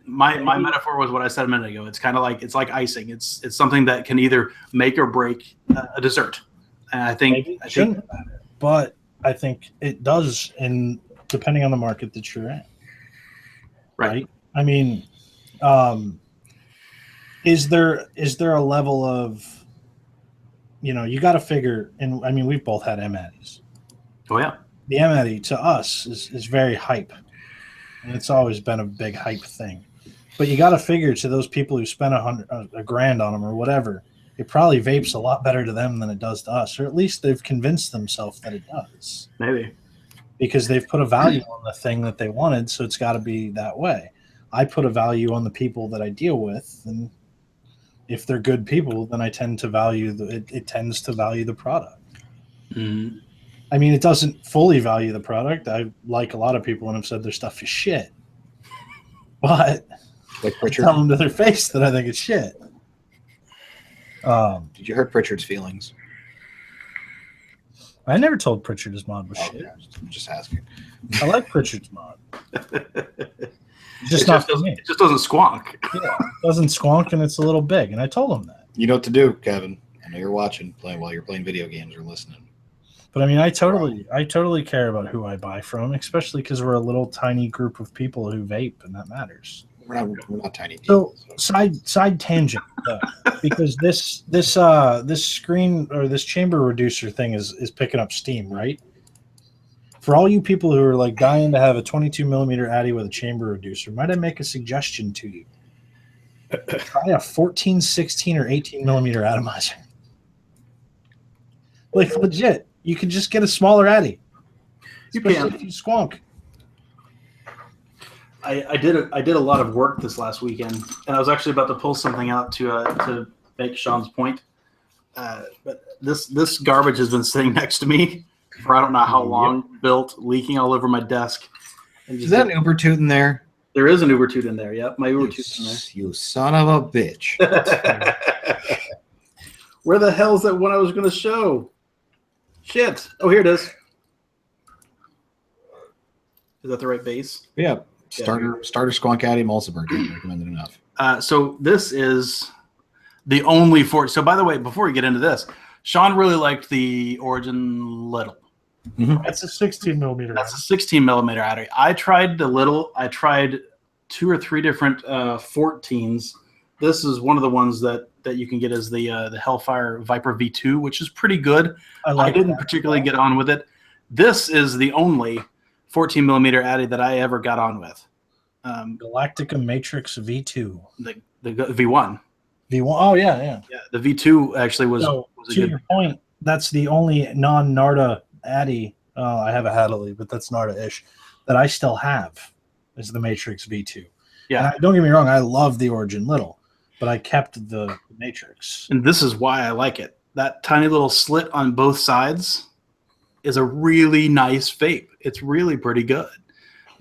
My metaphor was what I said a minute ago. It's kind of like, it's like icing. It's something that can either make or break a dessert. And I think It shouldn't matter, but I think it does, depending on the market that you're in. Right. I mean, is there a level of, you got to figure, and I mean, we've both had M-Addies. Oh yeah. The M-Addy to us is very hype, and it's always been a big hype thing. But you got to figure, to those people who spent a grand on them or whatever, it probably vapes a lot better to them than it does to us, or at least they've convinced themselves that it does. Maybe. Because they've put a value on the thing that they wanted, so it's got to be that way. I put a value on the people that I deal with, and if they're good people, then I tend to value it tends to value the product. Mm-hmm. I mean, it doesn't fully value the product. I like a lot of people and have said their stuff is shit, but Like Pritchard. tell them to their face that I think it's shit. Did you hurt Pritchard's feelings? I never told Pritchard his mod was shit. I'm just asking. I like Pritchard's mod. It just doesn't squonk. Yeah, it doesn't squonk, and it's a little big, and I told him that. You know what to do, Kevin. I know you're watching, while you're playing video games or listening. But I mean, I totally care about who I buy from, especially because we're a little tiny group of people who vape, and that matters. We're not tiny So people. side tangent, though, because this screen or this chamber reducer thing is picking up steam, right? For all you people who are like dying to have a 22 millimeter Addy with a chamber reducer, might I make a suggestion to you? Try a 14, 16, or 18 millimeter atomizer. Like, legit, you can just get a smaller Addy. You Especially can. if you squonk. I did a lot of work this last weekend, and I was actually about to pull something out to make Sean's point. But this garbage has been sitting next to me for I don't know how long, built, leaking all over my desk. And Is that an Uber toot in there? There is an Uber toot in there. Yep, my Uber toot's in there. You son of a bitch. Where the hell is that one I was going to show? Shit. Oh, here it is. Is that the right base? Yeah. Starter Squonk Addy Mulciber. Can't recommend it enough. So this is the only so by the way, before we get into this, Sean really liked the Origin Little. That's a 16 millimeter. That's a 16 millimeter Addy. I tried the Little. I tried 2 or 3 different 14s. This is one of the ones that you can get as the Hellfire Viper V2, which is pretty good. I didn't particularly get on with it. This is the only 14 millimeter Addy that I ever got on with. Galactica Matrix V2. The V1. V1. Oh yeah. Yeah, the V2 actually was a to good. your point, that's the only non-Narda Addy. I have a Hadley, but that's Narda-ish that I still have is the Matrix V2. Yeah. And don't get me wrong, I love the Origin Little, but I kept the Matrix. And this is why I like it. That tiny little slit on both sides is a really nice vape. It's really pretty good.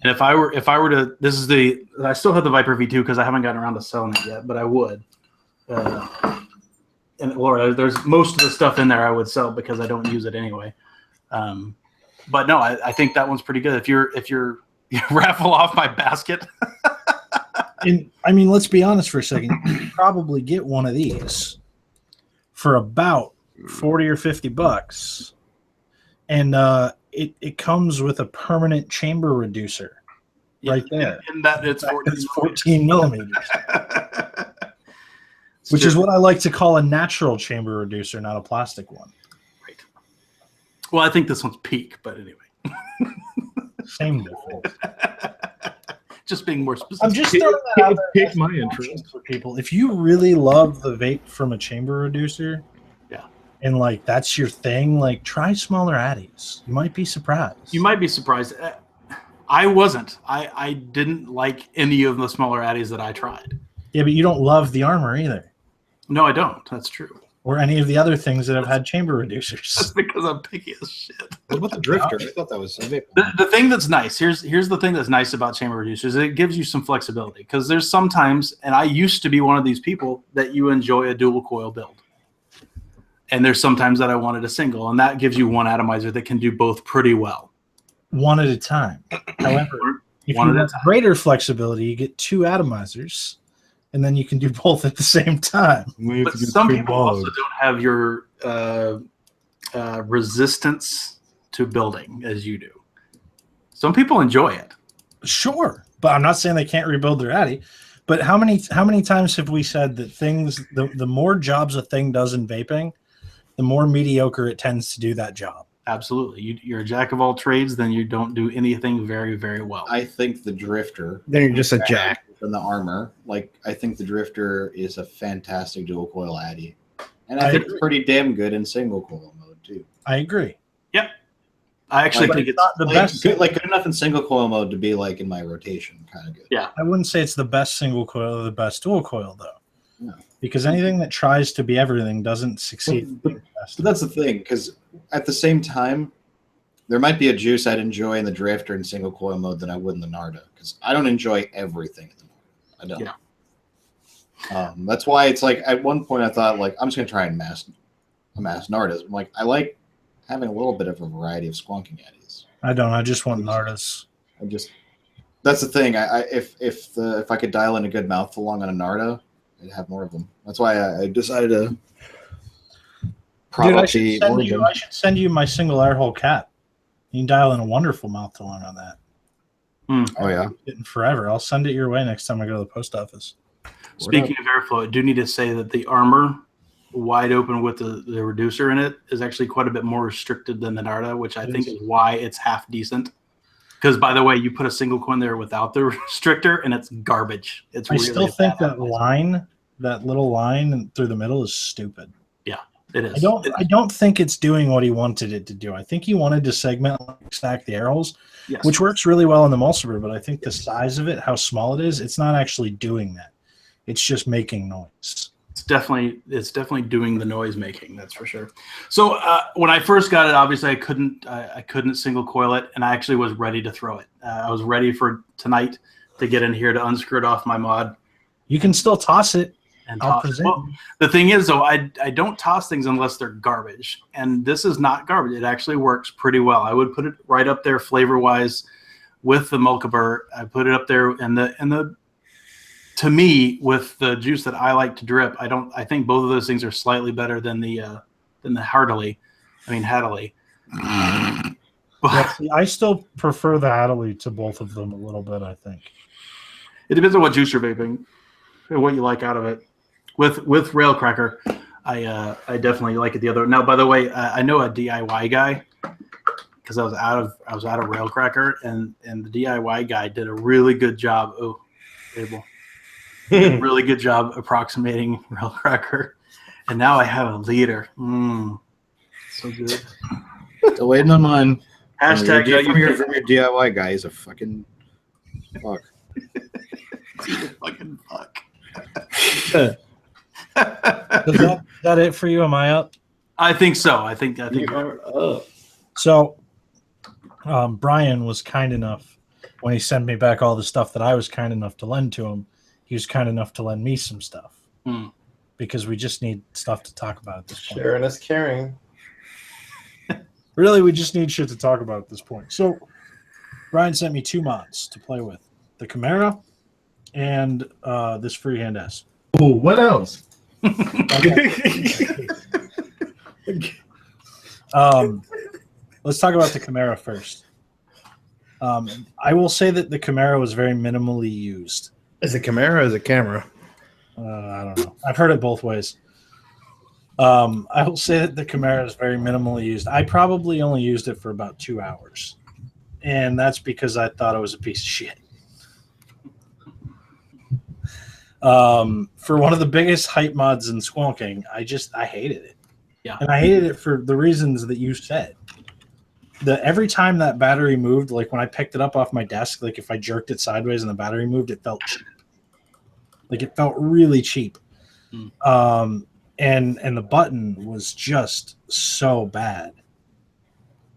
And if I were to, I still have the Viper V2 because I haven't gotten around to selling it yet, but I would. And Laura, there's most of the stuff in there I would sell because I don't use it anyway. But no, I think that one's pretty good. If you raffle off my basket. And I mean, let's be honest for a second. You could probably get one of these for about $40 or $50, and it comes with a permanent chamber reducer right there. And that it's 14 millimeters, which is what I like to call a natural chamber reducer, not a plastic one. Right. Well, I think this one's peak, but anyway. Same difference. Just being more specific. I'm just throwing that out there Pique my interest for people. If you really love the vape from a chamber reducer, yeah, and like that's your thing, like try smaller addies. You might be surprised. You might be surprised. I wasn't. I didn't like any of the smaller addies that I tried. Yeah, but you don't love the Armour either, No, I don't. That's true. or any of the other things that have had chamber reducers. That's because I'm picky as shit. What about the Drifter? I thought that was a vape. The thing that's nice, here's the thing that's nice about chamber reducers. It gives you some flexibility because there's sometimes, and I used to be one of these people that you enjoy a dual coil build. And there's sometimes that I wanted a single, and that gives you one atomizer that can do both pretty well. One at a time. However, if you want greater flexibility, you get 2 atomizers, and then you can do both at the same time. But some people also don't have your resistance to building as you do. Some people enjoy it. Sure, but I'm not saying they can't rebuild their Addy. But how many times have we said that things, the more jobs a thing does in vaping, the more mediocre it tends to do that job? Absolutely. You're a jack of all trades, then you don't do anything very, very well. I think the Drifter. Then you're just a jack. Than the Armour. Like, I think the Drifter is a fantastic dual coil Addy. And I think it's pretty damn good in single coil mode, too. I agree. Yep. I actually think it's not the best. Good enough in single coil mode to be like in my rotation, kind of good. Yeah. I wouldn't say it's the best single coil or the best dual coil, though. No. Because anything that tries to be everything doesn't succeed. But that's the thing, because at the same time, there might be a juice I'd enjoy in the Drifter in single coil mode than I would in the Narda, because I don't enjoy everything in the Narda. I don't. Yeah. That's why it's like at one point I thought, like, I'm just gonna try and amass Nardas. I'm like, I like having a little bit of a variety of Squonking Addies. I don't. I just want Nardas. That's the thing. If I could dial in a good mouthful long on a Narda, I'd have more of them. That's why I decided to. Dude, I should send you my single air hole cap. You can dial in a wonderful mouthful on that. Oh yeah, forever. I'll send it your way next time I go to the post office. Speaking of airflow, I do need to say that the Armour wide open with the reducer in it is actually quite a bit more restricted than the Narda, which I think is why it's half decent. Because, by the way, you put a single coin there without the restrictor, and it's garbage. It's. I really still think that atomizer. that little line through the middle is stupid. Yeah, it is. I don't think it's doing what he wanted it to do. I think he wanted to segment, stack the air holes, Yes. which works really well in the Mulciber, but I think the size of it, how small it is, it's not actually doing that. It's just making noise. It's definitely doing the noise making. That's for sure. So when I first got it, obviously I couldn't single coil it, and I actually was ready to throw it. I was ready for tonight to get in here to unscrew it off my mod. You can still toss it. And I'll toss it. present. Well, the thing is, though, I don't toss things unless they're garbage, and this is not garbage. It actually works pretty well. I would put it right up there flavor wise with the Mulciber. I put it up there, and the to me, with the juice that I like to drip, I think both of those things are slightly better than the Haddley. But Yeah, see, I still prefer the Haddley to both of them a little bit, I think. it depends on what juice you're vaping and what you like out of it. With Rail Cracker, I definitely like it the other. Now, by the way, I know a DIY guy because I was out of Rail Cracker, and the DIY guy did a really good job. Oh, Abel. Really good job approximating Rail Cracker, and now I have a liter. So good. Still waiting on mine. Hashtag from your DIY guy is a fucking fuck. Fucking fuck. Is that it for you? Am I up? I think so. I think You are up. So, Brian was kind enough when he sent me back all the stuff that I was kind enough to lend to him. He was kind enough to lend me some stuff because we just need stuff to talk about at this point. Sharing is caring. Really, we just need shit to talk about at this point. So, Brian sent me 2 mods to play with: the Chimera and this Freehand S. Ooh, what else? Let's talk about the Chimera first. I will say that the Chimera was very minimally used. Is it Chimera or is it camera? I don't know. I've heard it both ways. I will say that the Chimera is very minimally used. I probably only used it for about 2 hours. And that's because I thought it was a piece of shit. For one of the biggest hype mods in Squonking, I hated it. Yeah. And I hated it for the reasons that you said. Every time that battery moved, like when I picked it up off my desk, like if I jerked it sideways and the battery moved, it felt cheap. Like it felt really cheap. And the button was just so bad.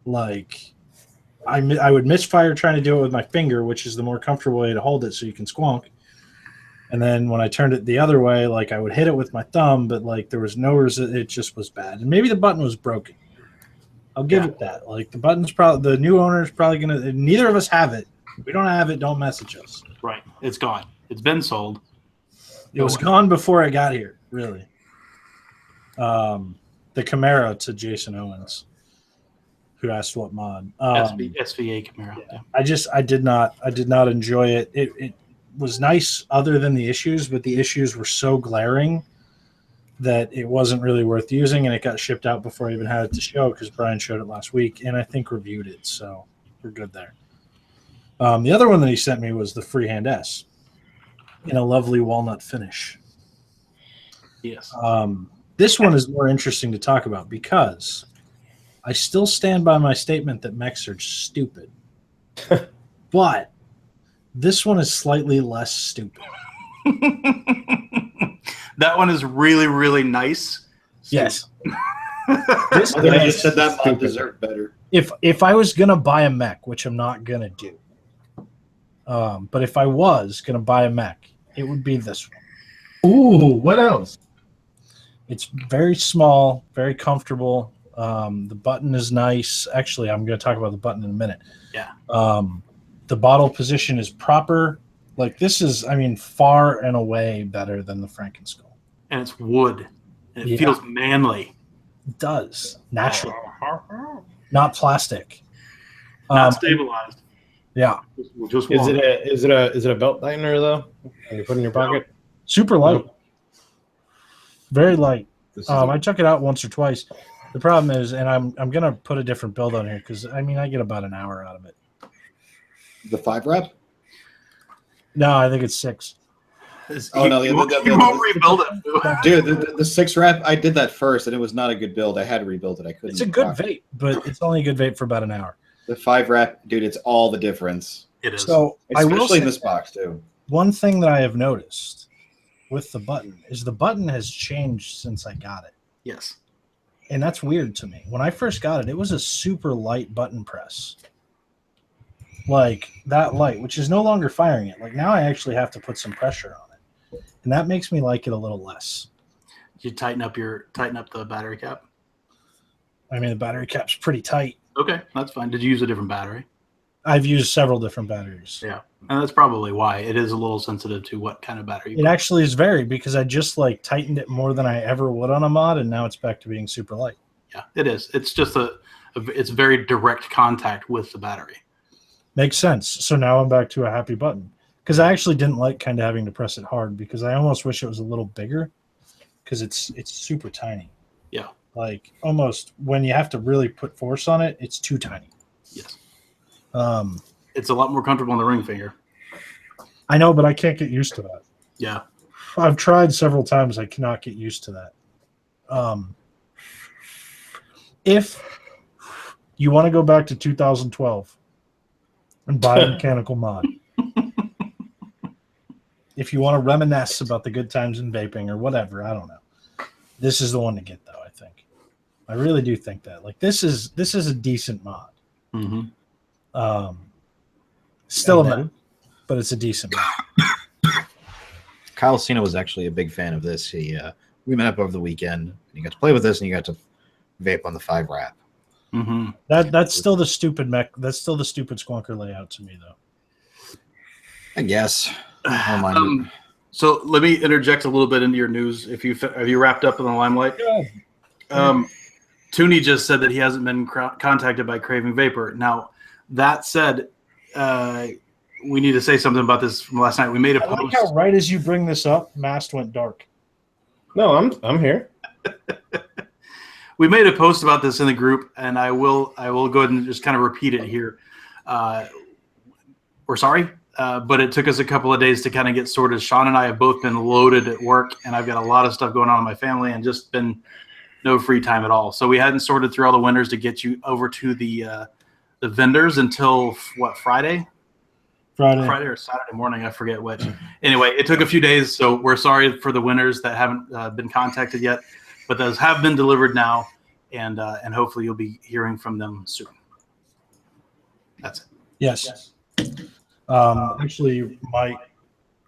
Like I would misfire trying to do it with my finger, which is the more comfortable way to hold it so you can squonk. And then when I turned it the other way, like I would hit it with my thumb, but like there was no it just was bad. And maybe the button was broken. I'll give it that. Like the button's probably, the new owner is probably gonna. Neither of us have it. If we don't have it, don't message us. Right. It's gone. It's been sold. It was gone before I got here. Really. The Chimera to Jason Owens, who asked what mod. SVA Chimera. Yeah. I did not enjoy it. It was nice other than the issues, but the issues were so glaring that it wasn't really worth using, and it got shipped out before I even had it to show because Brian showed it last week, and I think reviewed it, so we're good there. The other one that he sent me was the Freehand S in a lovely walnut finish. Yes. This one is more interesting to talk about because I still stand by my statement that mechs are stupid. But this one is slightly less stupid. That one is really, really nice. Yes. I just said that mod deserved better. If I was gonna buy a mech, which I'm not gonna do, but if I was gonna buy a mech, it would be this one. Ooh, what else? It's very small, very comfortable. The button is nice. Actually, I'm going to talk about the button in a minute. Yeah. The bottle position is proper. Like this is, I mean, far and away better than the Frankenskull. And it's wood. And it feels manly. It does. Natural. Not plastic. Not stabilized. Yeah. Just Is it a belt tightener though? And you put in your pocket? Super light. Very light. This is I took it out once or twice. The problem is, and I'm going to put a different build on here because, I mean, I get about an hour out of it. The 5 wrap? No, I think it's 6. Oh, no. You won't rebuild it. Dude, the 6 wrap, I did that first, and it was not a good build. I had to rebuild it. I couldn't. It's a good vape, but it's only a good vape for about an hour. The 5 wrap, dude, it's all the difference. It is. So I will Especially say in this box, too. one thing that I have noticed with the button is the button has changed since I got it. Yes. And that's weird to me. When I first got it, it was a super light button press. Like that light, which is no longer firing it. Like now I actually have to put some pressure on it. And that makes me like it a little less. You tighten up the battery cap? I mean, the battery cap's pretty tight. Okay, that's fine. Did you use a different battery? I've used several different batteries. Yeah. And that's probably why it is a little sensitive to what kind of battery you It actually is very, because I just like tightened it more than I ever would on a mod, and now it's back to being super light. Yeah, it is. It's just it's very direct contact with the battery. Makes sense. So now I'm back to a happy button. Because I actually didn't like kind of having to press it hard because I almost wish it was a little bigger because it's super tiny. Yeah. Like almost when you have to really put force on it, it's too tiny. Yes. It's a lot more comfortable on the ring finger. I know, but I can't get used to that. Yeah. I've tried several times. I cannot get used to that. If you want to go back to 2012 and buy a mechanical mod, if you want to reminisce about the good times in vaping or whatever, I don't know. This is the one to get, though. I think. I really do think that. Like this is a decent mod. Mm-hmm. Still a mod, but it's a decent mod. Kyle Cena was actually a big fan of this. We met up over the weekend, and he got to play with this, and he got to vape on the 5 wrap. Mm-hmm. That's still the stupid That's still the stupid Squonker layout to me, though. I guess. I don't mind it. So let me interject a little bit into your news. Have you wrapped up in the limelight? Yeah. Tooney just said that he hasn't been contacted by Craving Vapor. Now, that said, we need to say something about this from last night. We made a post. I like how right as you bring this up, Mast went dark. No, I'm here. We made a post about this in the group, and I will go ahead and just kind of repeat it here. We're sorry, but it took us a couple of days to kind of get sorted. Sean and I have both been loaded at work, and I've got a lot of stuff going on in my family and just been no free time at all. So we hadn't sorted through all the winners to get you over to the vendors until, what, Friday or Saturday morning, I forget which. Anyway, it took a few days, so we're sorry for the winners that haven't been contacted yet, but those have been delivered now, and hopefully you'll be hearing from them soon. That's it. Yes. Actually,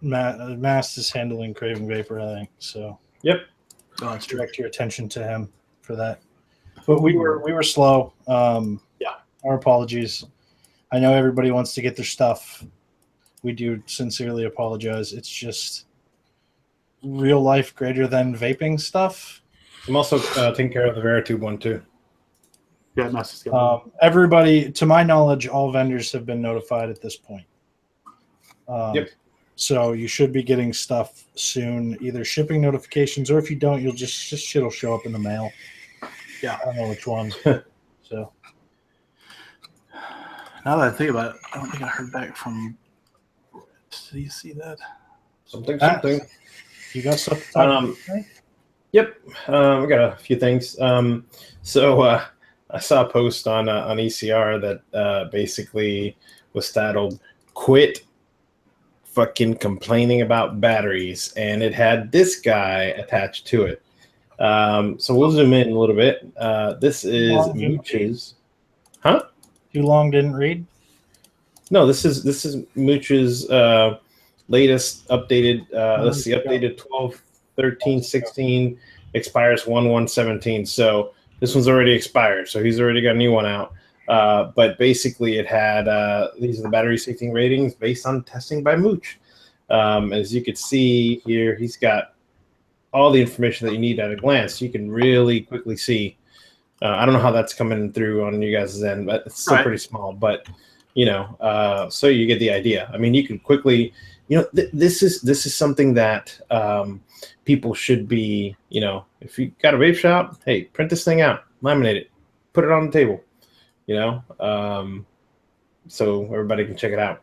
Mast is handling Craving Vapor, I think. So Yep. Oh, that's true. direct your attention to him for that. But we were slow. Yeah. Our apologies. I know everybody wants to get their stuff. We do sincerely apologize. It's just real life greater than vaping stuff. I'm also taking care of the Veritube one too. Yeah, nice. Everybody, to my knowledge, all vendors have been notified at this point. Yep. So you should be getting stuff soon, either shipping notifications, or if you don't, you'll just shit will show up in the mail. Yeah. I don't know which one. So Now that I think about it, I don't think I heard back from. Did you see that? Something. you got stuff to talk about, right? Yep. We got a few things. So I saw a post on ECR that basically was titled "Quit Fucking Complaining About Batteries," and it had this guy attached to it. So we'll zoom in a little bit. This is Mooch's. Huh? Too long didn't read? No, this is Mooch's latest updated. Let's see, updated 12/13/16 expires 1/1/17. So this one's already expired. So he's already got a new one out. But basically, it had these are the battery safety ratings based on testing by Mooch. As you can see here, he's got all the information that you need at a glance. You can really quickly see. I don't know how that's coming through on you guys' end, but it's still pretty small. But so you get the idea. I mean, you can quickly, this is something that people should be, if you got a vape shop, hey, print this thing out, laminate it, put it on the table, so everybody can check it out.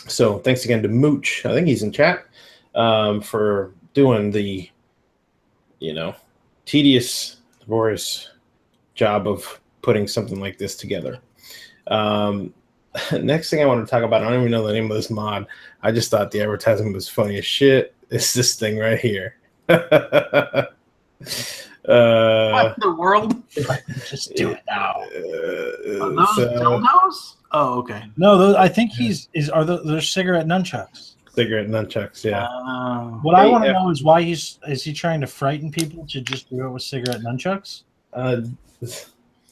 So thanks again to Mooch. I think he's in chat for doing the, tedious, laborious job of putting something like this together. Next thing I want to talk about, I don't even know the name of this mod. I just thought the advertisement was funny as shit. It's this thing right here. What in the world? Just do it now. Are those dildos? Oh, okay. No, I think they're cigarette nunchucks. Cigarette nunchucks, yeah. What I want to know is why is he trying to frighten people to just do it with cigarette nunchucks?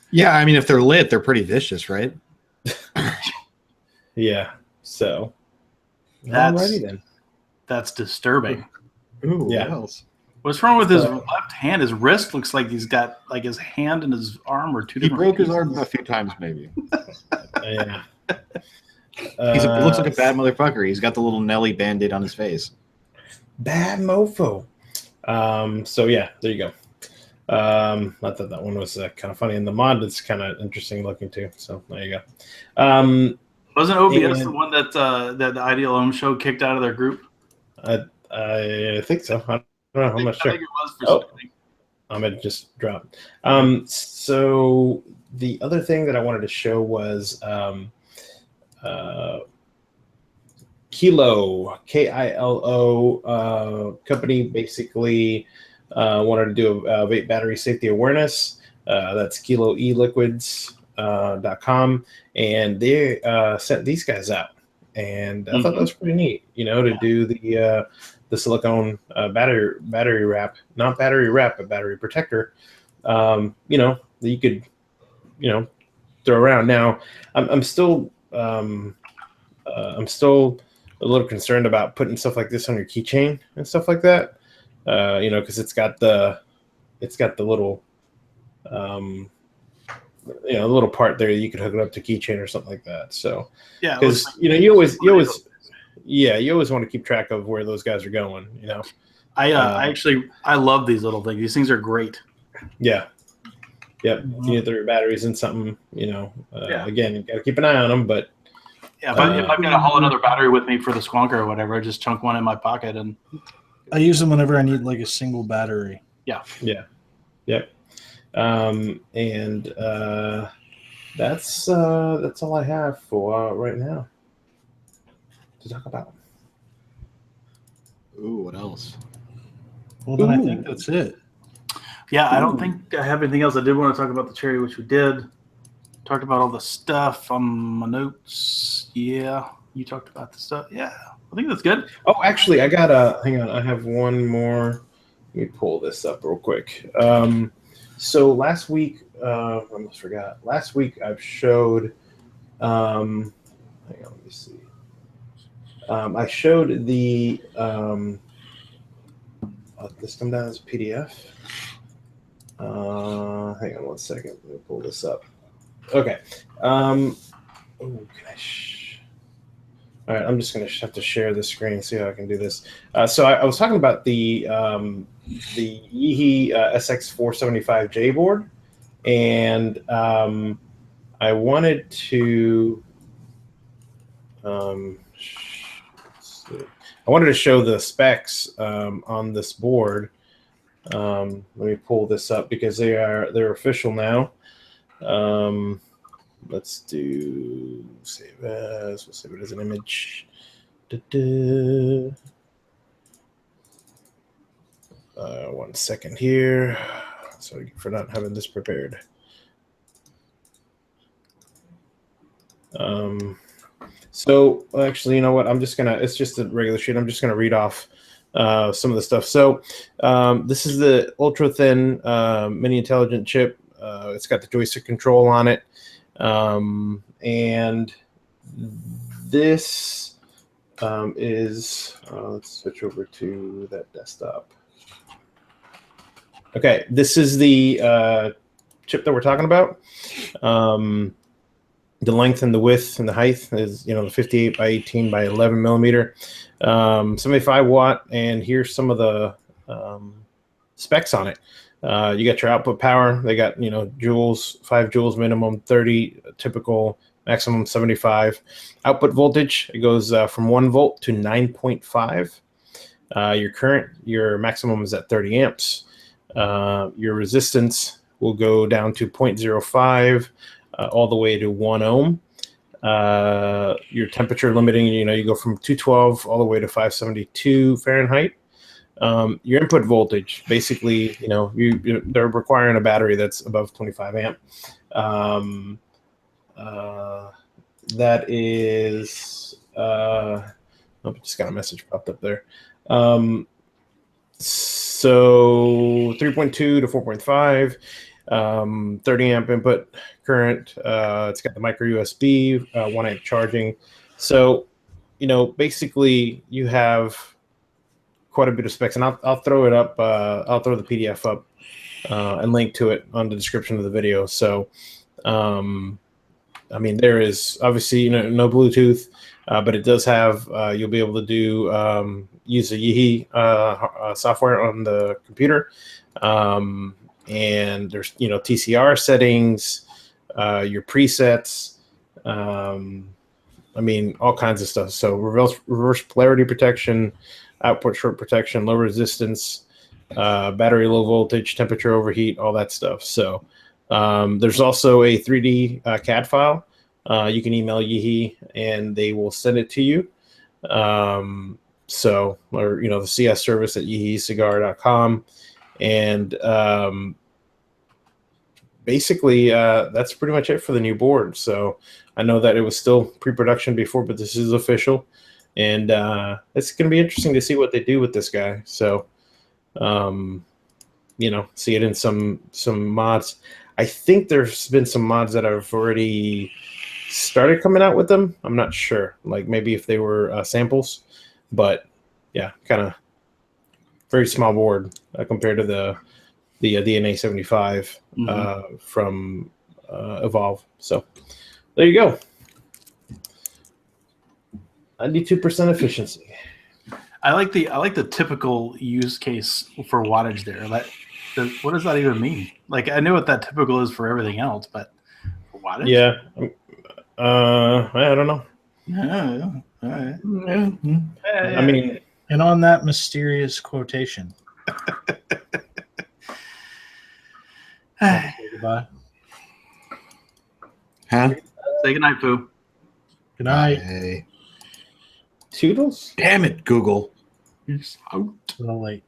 Yeah, I mean, if they're lit, they're pretty vicious, right? Yeah. So, Alrighty then. That's disturbing. Ooh, Yeah. what else? What's wrong with his left hand? His wrist looks like he's got like his hand and his arm are two He different. broke his arm a few times, maybe. Yeah. He looks like a bad motherfucker. He's got the little Nelly Band-Aid on his face. Bad mofo. So yeah, there you go. I thought that one was kind of funny, and the mod is kind of interesting looking too. So there you go. Wasn't OBS the one that that the Ideal Home Show kicked out of their group? I think so. I don't know. I'm not sure. I think it was for something. Ahmed just dropped. So the other thing that I wanted to show was Kilo, Kilo company, basically wanted to do a vape battery safety awareness. That's kiloeliquids.com, and they sent these guys out. And I thought that was pretty neat, to do the silicone battery wrap, not battery wrap, but battery protector, that you could, throw around. Now, I'm still a little concerned about putting stuff like this on your keychain and stuff like that, because it's got the little, the little part there you could hook it up to keychain or something like that. So Yeah, because you always want to keep track of where those guys are going. I love these little things. These things are great. Yeah. Yep. You need to throw your batteries in something. Again, you got to keep an eye on them. But yeah, if I've got to haul another battery with me for the Squonker or whatever, I just chunk one in my pocket and I use them whenever I need like a single battery. Yeah. Yep. And that's all I have for right now to talk about. Ooh, what else? Well, then I think that's it. Yeah, I don't think I have anything else. I did want to talk about the cherry, which we did. Talked about all the stuff on my notes. Yeah, you talked about the stuff. Yeah, I think that's good. Oh, actually, hang on. I have one more. Let me pull this up real quick. So last week, I almost forgot. Last week I've showed, hang on, let me see. I showed the, this come down as a PDF. Hang on one second. Let me pull this up. Okay. All right, I'm just going to have to share the screen and see how I can do this. So I was talking about the Yeehee SX475J board, and I wanted to show the specs on this board. Let me pull this up because they're official now. Let's do save as. We'll save it as an image. One second here. Sorry for not having this prepared. So actually, you know what? It's just a regular sheet. I'm just gonna read off some of the stuff. So this is the ultra thin mini intelligent chip. It's got the joystick control on it. And this is, let's switch over to that desktop. Okay, this is the chip that we're talking about. The length and the width and the height is, the 58 by 18 by 11 millimeter, 75 watt. And here's some of the specs on it. You got your output power. They got, joules, 5 joules minimum, 30 typical, maximum 75. Output voltage, it goes from 1 volt to 9.5. Your maximum is at 30 amps. Your resistance will go down to 0.05 all the way to 1 ohm. Your temperature limiting, you go from 212 all the way to 572 Fahrenheit. Your input voltage, basically, they're requiring a battery that's above 25 amp. That is, just got a message popped up there. So 3.2 to 4.5, 30 amp input current. It's got the micro USB, 1 amp charging. So, basically you have quite a bit of specs, and I'll throw it up. I'll throw the PDF up and link to it on the description of the video. So, there is obviously no Bluetooth, but it does have. You'll be able to do use the Yeehee software on the computer, and there's TCR settings, your presets. All kinds of stuff. So reverse polarity protection, output short protection, low resistance, battery low voltage, temperature overheat, all that stuff. So there's also a 3D CAD file. You can email Yeehee and they will send it to you. So, or the CS service at yeecigar.com, and basically that's pretty much it for the new board. So I know that it was still pre-production before, but this is official, and it's going to be interesting to see what they do with this guy. So see it in some mods. I think there's been some mods that have already started coming out with them. I'm not sure, like maybe if they were samples, but yeah, kind of very small board compared to the DNA 75 from Evolve. So there you go. 92% efficiency. I like the typical use case for wattage there. What does that even mean? Like, I know what that typical is for everything else, but for wattage? Yeah. I don't know. All right. I mean, And on that mysterious quotation. Say goodbye. Huh? Say goodnight, Pooh. Good night. Hey. Toodles? Damn it, Google. Peace out. A little late.